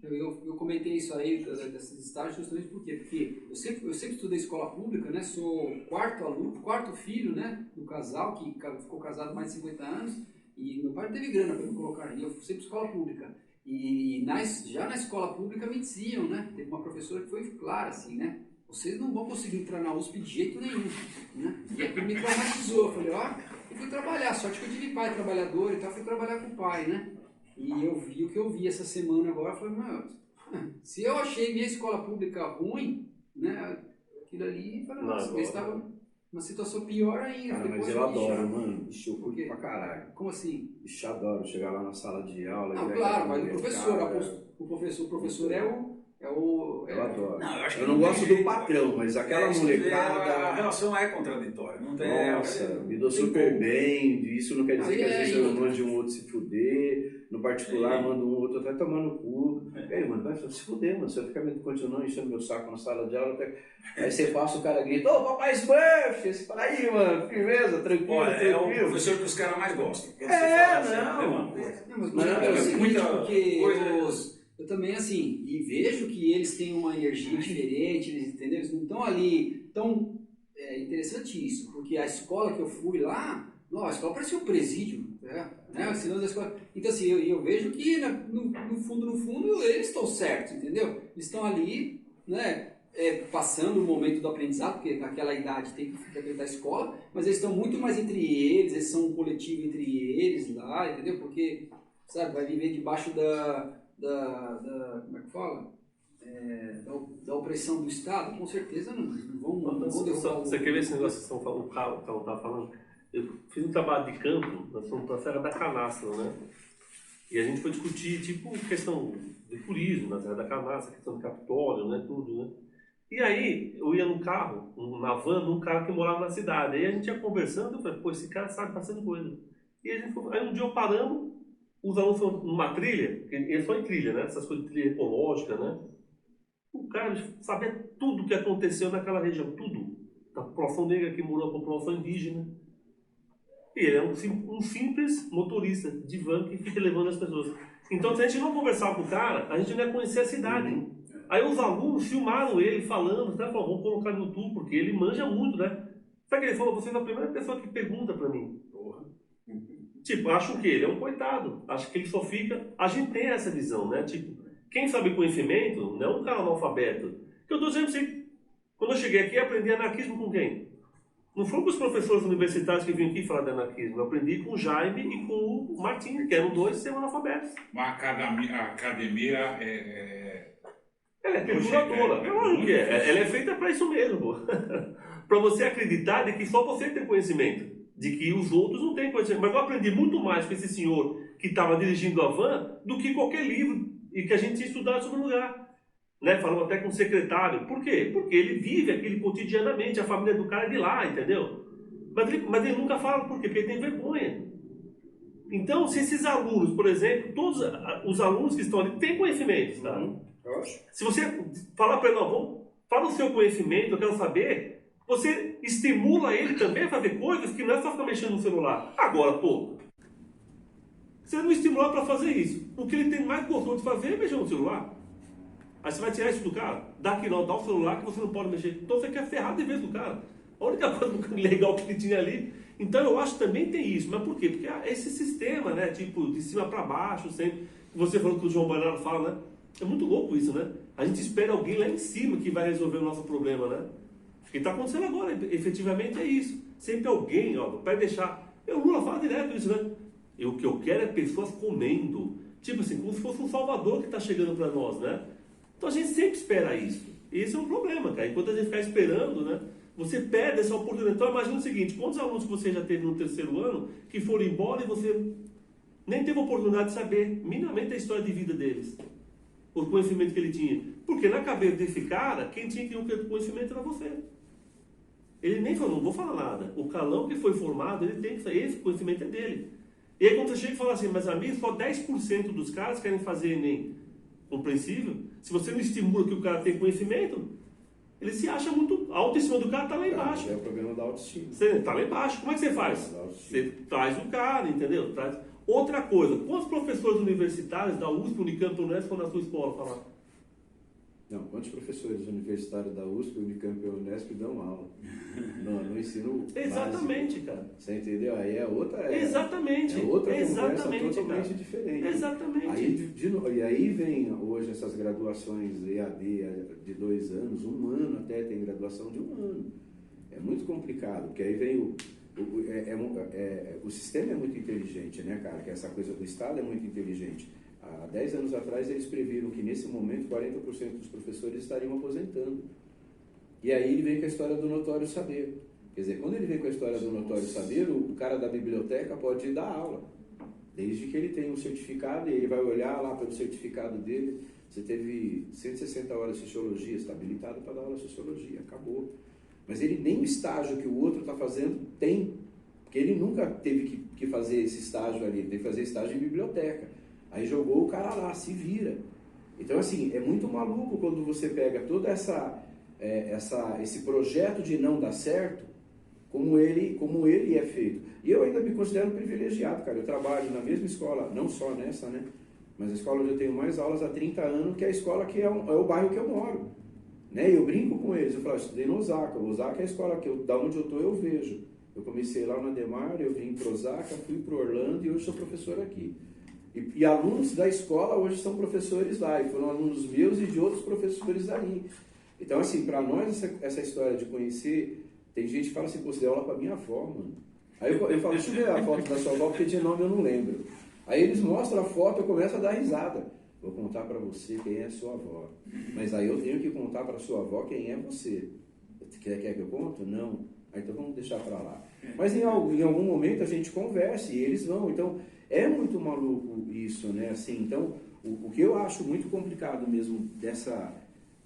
Eu comentei isso aí, desses estágios, justamente por quê? Porque eu sempre estudei escola pública, né? Sou quarto filho, né? Do casal, que ficou casado mais de 50 anos, e meu pai não teve grana para me colocar, e eu sempre escola pública. Já na escola pública me diziam, né? Teve uma professora que foi clara, assim, né? Vocês não vão conseguir entrar na USP de jeito nenhum, né? E aquilo me traumatizou. Eu falei, eu fui trabalhar, sorte que eu tive pai trabalhador e tal, fui trabalhar com o pai, né? E eu vi o que eu vi essa semana agora, eu falei, se eu achei minha escola pública ruim, né? Aquilo ali, eu falei, nossa, eu estava numa situação pior ainda. Cara, mas eu adoro, mano. Ixi, eu curto pra caralho. Como assim? Ixi, eu adoro chegar lá na sala de aula. Não, claro, mas o professor é o... Eu adoro. Não, eu não gosto do patrão, mas aquela molecada... A relação é contraditória. Não tem, nossa, me dou super bem. Isso não quer dizer que às vezes eu não mande um outro se fuder. No particular, mando um outro até tomar no cu. Aí, mano, vai se fuder, mano. Você fica continuando enchendo meu saco na sala de aula. Aí você passa, o cara grita, ô, papai Smurf! Você fala, aí, mano, firmeza, tranquilo, olha, tranquilo. É o professor que os caras mais gostam. Eu também, assim, e vejo que eles têm uma energia diferente, eles, entendeu? Eles não estão ali. Então, é interessante isso, porque a escola que eu fui lá, a escola parecia um presídio, né? Da escola. Então, assim, eu vejo que no fundo, eles estão certos, entendeu? Eles estão ali, né? Passando o momento do aprendizado, porque naquela idade tem que frequentar a escola, mas eles estão muito mais entre eles são um coletivo entre eles lá, entendeu? Porque, sabe, vai viver debaixo como é que fala? Da opressão do Estado, com certeza não vão derrubar. Você quer ver esse negócio que o Carlos estava falando? Eu fiz um trabalho de campo, nós fomos para a Serra da Canastra, né? E a gente foi discutir, tipo, questão de turismo na Serra da Canastra, questão do Capitólio, né? Tudo, né? E aí, eu ia no carro, na van, num cara que morava na cidade. Aí a gente ia conversando, eu falei, pô, esse cara sabe bastante coisa. E aí um dia eu paramos, os alunos foram numa trilha, eles só em trilha, né? Essas coisas de trilha ecológica, né? O cara sabia tudo o que aconteceu naquela região, tudo. Da população negra que morou, a população indígena. E ele é um simples motorista de van que fica levando as pessoas. Então, se a gente não conversar com o cara, a gente não ia conhecer a cidade. Aí os alunos filmaram ele falando, né? Falaram, vamos colocar no YouTube, porque ele manja muito, né? Sabe que ele falou, você é a primeira pessoa que pergunta pra mim. Porra. Tipo, acho que ele é um coitado. Acho que ele só fica... A gente tem essa visão, né? Tipo, quem sabe conhecimento não é um cara analfabeto. Que eu tô dizendo assim, quando eu cheguei aqui, aprendi anarquismo com quem? Não foram com os professores universitários que vinham aqui falar de anarquismo. Eu aprendi com o Jaime e com o Martim, que eram dois semi-analfabetos. A academia Ela é perturbadora. É lógico que é. Ela é feita para isso mesmo. Para você acreditar de que só você tem conhecimento. De que os outros não têm conhecimento. Mas eu aprendi muito mais com esse senhor que estava dirigindo a van do que qualquer livro e que a gente tinha estudado sobre o lugar. Né? Falamos até com o secretário. Por quê? Porque ele vive aquele cotidianamente. A família do cara é de lá, entendeu? Mas ele nunca fala por quê? Porque ele tem vergonha. Então, se esses alunos, por exemplo, todos os alunos que estão ali têm conhecimento, tá? Se você falar para ele, fala o seu conhecimento, eu quero saber, você estimula ele também a fazer coisas que não é só ficar mexendo no celular. Agora, pô, você não estimula para fazer isso. O que ele tem mais gostoso de fazer é mexer no celular. Aí você vai tirar isso do cara? Dá o celular que você não pode mexer. Então você quer ferrar de vez do cara. A única coisa legal que ele tinha ali. Então eu acho que também tem isso. Mas por quê? Porque esse sistema, né? Tipo, de cima para baixo, sempre. Você falou que o João Bernardo fala, né? É muito louco isso, né? A gente espera alguém lá em cima que vai resolver o nosso problema, né? O que está acontecendo agora, efetivamente, é isso. Sempre alguém, vai deixar... O Lula fala direto isso, né? O que eu quero é pessoas comendo. Tipo assim, como se fosse um salvador que está chegando para nós, né? Então a gente sempre espera isso. E esse é um problema, cara. Enquanto a gente ficar esperando, né? Você perde essa oportunidade. Então imagina o seguinte, quantos alunos que você já teve no terceiro ano que foram embora e você nem teve a oportunidade de saber minimamente a história de vida deles. O conhecimento que ele tinha. Porque na cabeça desse cara, quem tinha que ter o conhecimento era você. Ele nem falou, não vou falar nada. O calão que foi formado, ele tem que sair, esse conhecimento é dele. E aí quando você chega e fala assim, mas amigo, só 10% dos caras querem fazer Enem compreensível. Se você não estimula que o cara tem conhecimento, ele se acha muito... A autoestima do cara está lá embaixo. É o problema da autoestima. Você está lá embaixo. Como é que você faz? Você traz o cara, entendeu? Outra coisa, quantos professores universitários da USP, Unicamp, Unesco foram na sua escola falar? Não, quantos professores universitários da USP, Unicamp e Unesp dão aula no ensino Exatamente, básico? cara. Você entendeu? Aí é outra... Exatamente. É outra conversa Exatamente, totalmente cara. diferente. Exatamente. E aí vem hoje essas graduações EAD de 2 anos, 1 ano até tem graduação de 1 ano. É muito complicado, porque aí vem o sistema é muito inteligente, né, cara? Que essa coisa do Estado é muito inteligente. Há 10 anos atrás eles previram que nesse momento 40% dos professores estariam aposentando. E aí ele vem com a história do notório saber. Quer dizer, quando ele vem com a história do notório saber, o cara da biblioteca pode dar aula, desde que ele tenha um certificado, e ele vai olhar lá pelo certificado dele, você teve 160 horas de sociologia, está habilitado para dar aula de sociologia, acabou. Mas ele nem o estágio que o outro está fazendo tem, porque ele nunca teve que fazer esse estágio ali, ele teve que fazer estágio em biblioteca. Aí jogou o cara lá, se vira. Então, assim, é muito maluco quando você pega todo esse projeto de não dar certo, como ele é feito. E eu ainda me considero privilegiado, cara. Eu trabalho na mesma escola, não só nessa, né? Mas a escola onde eu tenho mais aulas há 30 anos, que é a escola que é o bairro que eu moro. Né? Eu brinco com eles, eu falo, eu estudei no Osaka. O Osaka é a escola da onde eu estou, eu vejo. Eu comecei lá no Ademar, eu vim para Osaka, fui para Orlando e hoje sou professor aqui. E alunos da escola hoje são professores lá, e foram alunos meus e de outros professores ali. Então, assim, para nós, essa história de conhecer, tem gente que fala assim, pô, você deu aula para minha avó, mano. Aí eu falo, deixa eu ver a foto da sua avó, porque de nome eu não lembro. Aí eles mostram a foto, eu começo a dar risada. Vou contar para você quem é sua avó. Mas aí eu tenho que contar para sua avó quem é você. Quer que eu conte? Não. Aí, então vamos deixar para lá. Mas em algum momento a gente conversa e eles vão. Então, é muito maluco isso, né? Assim, então, o que eu acho muito complicado mesmo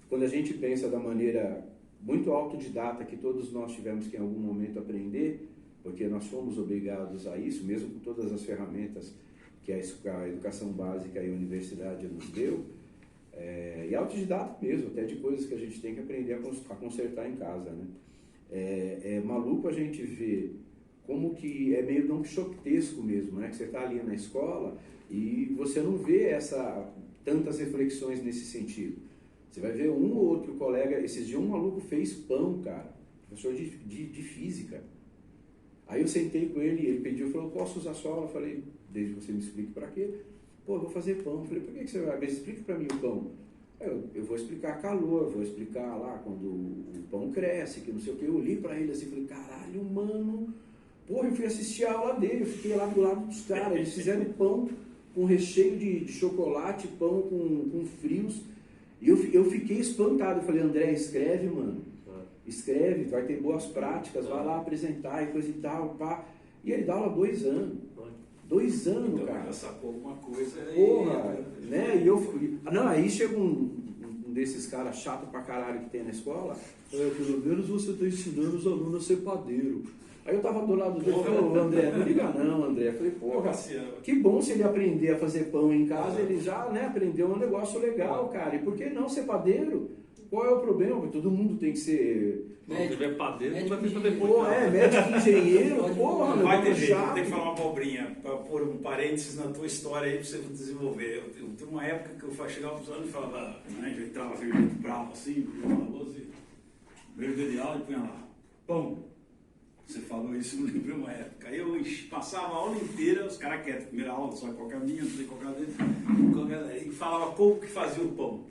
quando a gente pensa da maneira muito autodidata que todos nós tivemos que em algum momento aprender, porque nós fomos obrigados a isso, mesmo com todas as ferramentas que a educação básica e a universidade nos deu, e autodidata mesmo, até de coisas que a gente tem que aprender a consertar em casa, né? É maluco a gente ver como que é meio Don Quixotesco mesmo, né? Que você está ali na escola e você não vê tantas reflexões nesse sentido. Você vai ver um ou outro colega, esses dias um maluco fez pão, cara, professor de física. Aí eu sentei com ele pediu, falou, posso usar sua aula? Eu falei, desde que você me explique para quê? Pô, eu vou fazer pão. Eu falei, por que você vai? Mas explica para mim o pão. Eu vou explicar calor, vou explicar lá quando o pão cresce, que não sei o que. Eu olhei para ele assim, falei, caralho, mano. Porra, eu fui assistir a aula dele, eu fiquei lá do lado dos caras, eles fizeram pão com recheio de chocolate, pão com frios, e eu fiquei espantado, eu falei, André, escreve, mano, escreve, vai ter boas práticas, vai lá apresentar e coisa e tal, pá. E ele dá aula 2 anos. 2 anos, então, cara. Já sacou alguma coisa aí. Porra, né? Não, aí chega um desses caras chato pra caralho que tem na escola, pelo menos você está ensinando os alunos a ser padeiro. Aí eu tava do lado dele e falei, André, não liga não, André. Eu falei, porra, que bom se ele aprender a fazer pão em casa, ele já, né, aprendeu um negócio legal, cara. E por que não ser padeiro? Qual é o problema? Todo mundo tem que ser... Se tiver padeiro, não vai ter que fazer Pô, médico, engenheiro, porra, não vai ter jeito, chato. tem que falar uma abobrinha, para pôr um parênteses na tua história aí, para você desenvolver. Eu tenho uma época que eu chegava para os alunos e falava, né, eu entrava assim, muito bravo assim, veio de aula e punha lá, pão. Você falou isso, não lembro uma época. Aí eu passava a aula inteira, os caras quietos, primeira aula, só qualquer minha, não sei qualquer deles, e falava como que fazia o pão.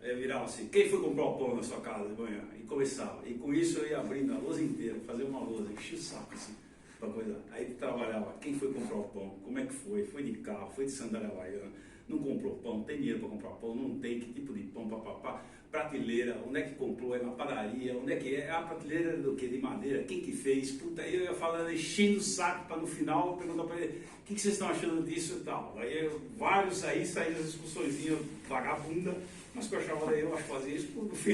Aí eu virava assim, quem foi comprar o pão na sua casa de manhã? E começava. E com isso eu ia abrindo a lousa inteira, fazer uma lousa, enchia o saco assim, pra coisa. Aí trabalhava, quem foi comprar o pão? Como é que foi? Foi de carro, foi de sandália havaiana, não comprou pão, tem dinheiro para comprar pão, não tem, que tipo de pão, papapá. Prateleira, onde é que comprou? É na padaria, onde é que é? A prateleira do que? De madeira, quem que fez? Puta, aí eu ia falando, enchendo o saco para no final perguntar para ele, o que vocês estão achando disso e tal? Aí vários aí saíram as discussõezinhas vagabunda, mas que eu achava daí, eu acho que fazia isso, no fim,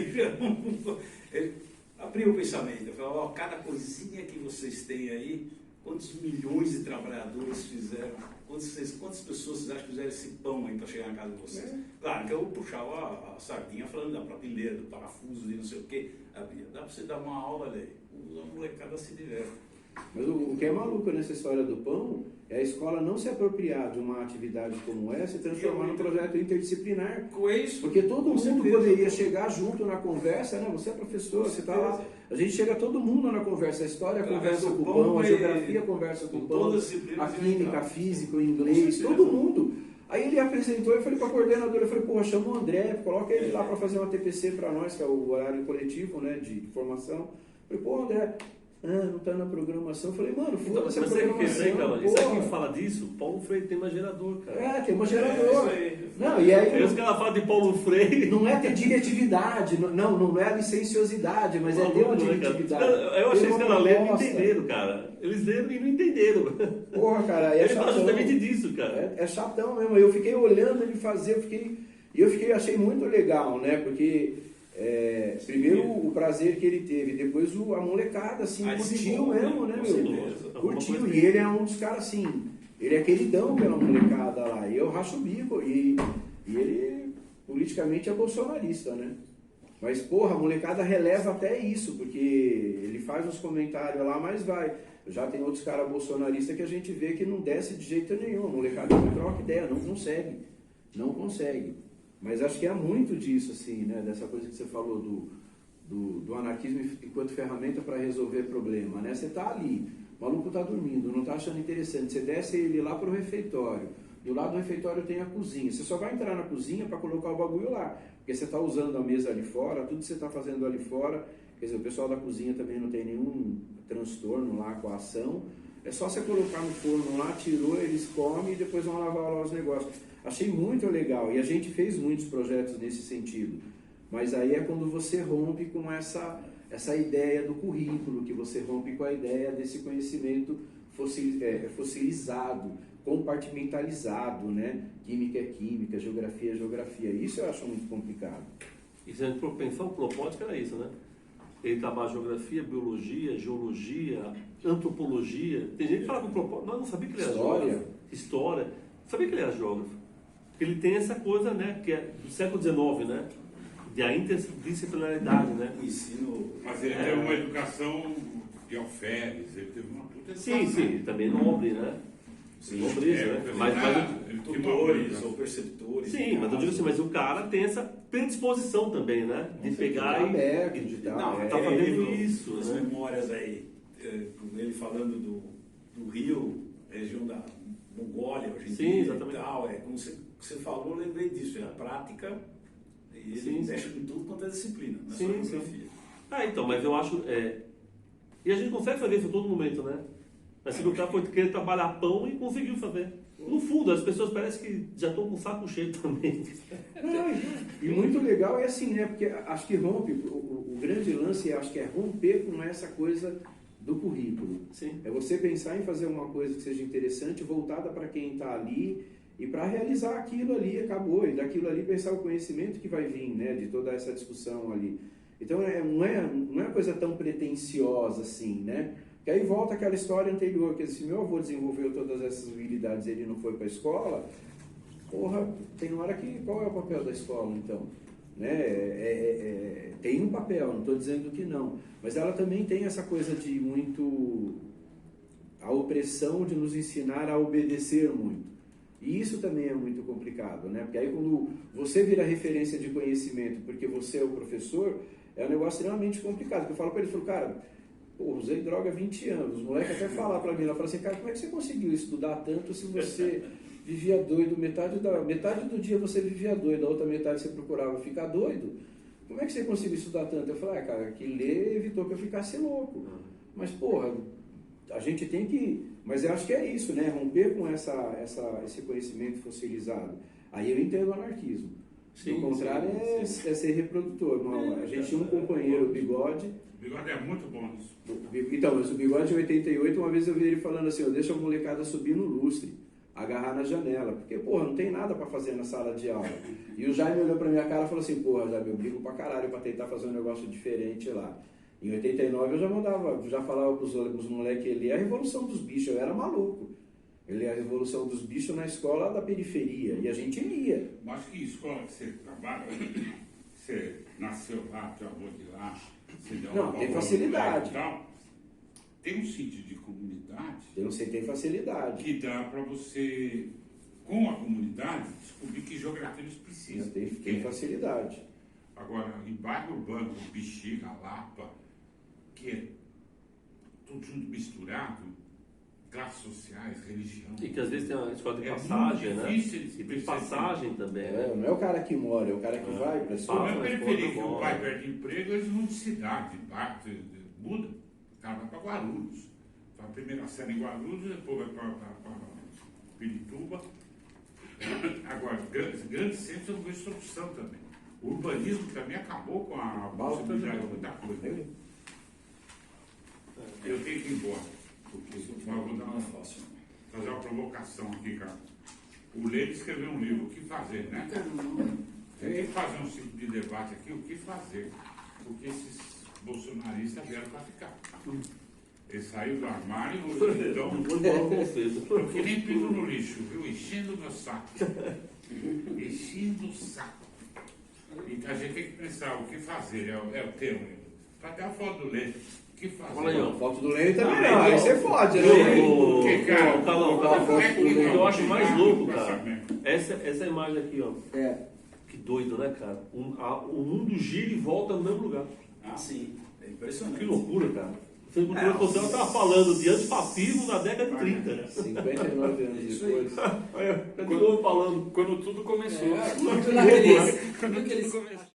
ele abriu o pensamento, eu falava, ó, cada coisinha que vocês têm aí, quantos milhões de trabalhadores fizeram? Quantas pessoas vocês acham que fizeram esse pão aí para chegar na casa de vocês? Claro que eu puxava a sardinha falando da prateleira, do parafuso, de não sei o quê. Dá para você dar uma aula ali, a molecada se diverte. Mas o que é maluco nessa história do pão é a escola não se apropriar de uma atividade como essa e transformar num projeto interdisciplinar. Porque todo mundo poderia chegar junto na conversa, né? Você é professor, você está lá. A gente chega todo mundo na conversa. A história conversa com o pão, a geografia conversa com o pão, a química, a física, o inglês, todo mundo. Aí ele apresentou, eu falei para a coordenadora, eu falei, pô, chama o André, coloca ele lá para fazer uma TPC para nós, que é o horário coletivo, né, de formação. Eu falei, pô, André, não está na programação. Eu falei, mano, foda-se a programação. Sabe quem fala disso? Paulo Freire tem uma gerador, cara. Tem uma gerador. Não, e aí os caras falam de Paulo Freire. Não é ter diretividade, não é a licenciosidade, mas é ter uma diretividade. Eu achei que os caras leram e não entenderam, cara. Eles leram e não entenderam. Porra, cara, é chatão. Justamente disso, cara. É chatão mesmo. Eu fiquei olhando ele fazer, achei muito legal, né? Porque primeiro o prazer que ele teve, depois a molecada, assim, curtiu mesmo, né, meu? Curtiu. E ele é um dos caras, assim, ele é queridão pela molecada lá. E eu racho o bico. E ele, politicamente, é bolsonarista, né? Mas, porra, a molecada releva até isso, porque ele faz uns comentários lá, mas vai. Já tem outros caras bolsonaristas que a gente vê que não desce de jeito nenhum. A molecada não troca ideia, não consegue. Não consegue. Mas acho que há muito disso, assim, né? Dessa coisa que você falou do anarquismo enquanto ferramenta para resolver problema, né? Você tá ali, o maluco tá dormindo, não tá achando interessante. Você desce ele lá pro refeitório. Do lado do refeitório tem a cozinha. Você só vai entrar na cozinha para colocar o bagulho lá. Porque você está usando a mesa ali fora, tudo que você está fazendo ali fora. Quer dizer, o pessoal da cozinha também não tem nenhum transtorno lá com a ação. É só você colocar no forno lá, tirou, eles comem e depois vão lavar lá os negócios. Achei muito legal. E a gente fez muitos projetos nesse sentido. Mas aí é quando você rompe com essa ideia do currículo, que você rompe com a ideia desse conhecimento fossilizado, compartimentalizado, né? Química é química, geografia é geografia. Isso eu acho muito complicado. E se a gente for pensar, o Kropotkin era isso, né? Ele trabalha geografia, biologia, geologia, antropologia. Tem gente que fala que o Kropotkin... Não sabia que ele era geógrafo. História. Sabia que ele era geógrafo. Ele tem essa coisa, né? Que é do século XIX, né? De a interdisciplinaridade, né? Ensino... Mas ele teve uma educação de alferes, ele teve uma puta educação. Sim, também nobre, né? Sim, nobreza, né? Mas tutores ou perceptores. Sim, mas eu digo assim, mas o cara tem essa predisposição também, né? De pegar e... aberto, de tal. Não, tá fazendo isso, as né? memórias aí, ele falando do Rio, região da Mongólia, Argentina. Sim, exatamente. E tal, como você falou, eu lembrei disso, é a prática, e ele mexe com tudo quanto é disciplina, não é só geografia. Então, mas eu acho... E a gente consegue fazer isso a todo momento, né? Mas se o cara foi querer trabalhar pão e conseguiu fazer. No fundo, as pessoas parecem que já estão com o saco cheio também. E muito legal é assim, né? Porque acho que rompe, o grande lance acho que é romper com essa coisa do currículo. Sim. É você pensar em fazer uma coisa que seja interessante, voltada para quem está ali e para realizar aquilo ali, acabou. E daquilo ali pensar o conhecimento que vai vir, né? De toda essa discussão ali. Então não é uma coisa tão pretensiosa assim, né? Que aí volta aquela história anterior, que se meu avô desenvolveu todas essas habilidades e ele não foi para a escola, porra, tem hora que... Qual é o papel da escola, então? Né? Tem um papel, não estou dizendo que não, mas ela também tem essa coisa de muito... a opressão de nos ensinar a obedecer muito. E isso também é muito complicado, né? Porque aí quando você vira referência de conhecimento porque você é o professor, é um negócio extremamente complicado. Porque eu falo para ele, cara... Pô, usei droga há 20 anos. Os moleques até falaram pra mim, ela falou assim, cara, como é que você conseguiu estudar tanto se você vivia doido? Metade do dia você vivia doido, a outra metade você procurava ficar doido. Como é que você conseguiu estudar tanto? Eu falei, cara, que ler evitou que eu ficasse louco. Mas, porra, a gente tem que... Mas eu acho que é isso, né? Romper com esse conhecimento fossilizado. Aí eu entendo o anarquismo. Sim, o contrário é ser reprodutor. A gente tinha um companheiro, o Bigode. O Bigode é muito bom nisso. Então, mas o Bigode em 88, uma vez eu vi ele falando assim, deixa a molecada subir no lustre, agarrar na janela, porque, porra, não tem nada pra fazer na sala de aula. E o Jaime olhou pra minha cara e falou assim, porra, Jaime, eu brigo pra caralho pra tentar fazer um negócio diferente lá. Em 89 eu já falava pros moleques ali, a revolução dos bichos, eu era maluco. Ele é a revolução dos bichos na escola da periferia, e a gente lia. Mas que escola que você trabalha? Você nasceu lá, teu avô de lá? Você deu não, tem facilidade. tem um sentido de comunidade Tem facilidade. que dá para você, com a comunidade, descobrir que geografia eles precisam. Tem facilidade. Agora, em bairro urbano, Bexiga, Lapa, que é tudo junto misturado, classes sociais, religião. E que às vezes tem uma escola de É passagem, muito né? difícil eles E tem perceberem. passagem também, né? Não é o cara que mora, é o cara que vai para a Na escola. mas periferia, que quando o mora. pai perde emprego, eles vão de cidade, muda. O cara vai para Guarulhos. Faz a primeira série em Guarulhos, depois vai para Pirituba. Agora, grandes centros eu não vejo solução também. O urbanismo também acabou com a possibilidade de muita coisa. Né? Eu tenho que ir embora, porque eu vou dar fazer uma provocação aqui, cara. O Leite escreveu um livro, O que fazer, né? Tem que fazer um ciclo de debate aqui, o que fazer. Porque esses bolsonaristas vieram para ficar. Ele saiu do armário, então, Não vou embora com vocês. eu que nem pinto no lixo, viu? Enchendo o meu saco. Enchendo o saco. Então a gente tem que pensar o que fazer, é o termo. Para dar a foto do Leite, o que fazer? Olha aí, ó. Foto do Lênin também não, aí você fode, né? Porque, cara, O que eu acho mais louco, cara, pensamento. essa imagem aqui, ó. Que doido, né, cara? O mundo gira e volta no mesmo lugar. Ah, sim. É impressionante. Que loucura, cara. Você estava falando de antifascismo na década de 30. 59 anos depois. Olha, continuou falando. Quando tudo começou. Tudo naqueles. Quando tudo começou.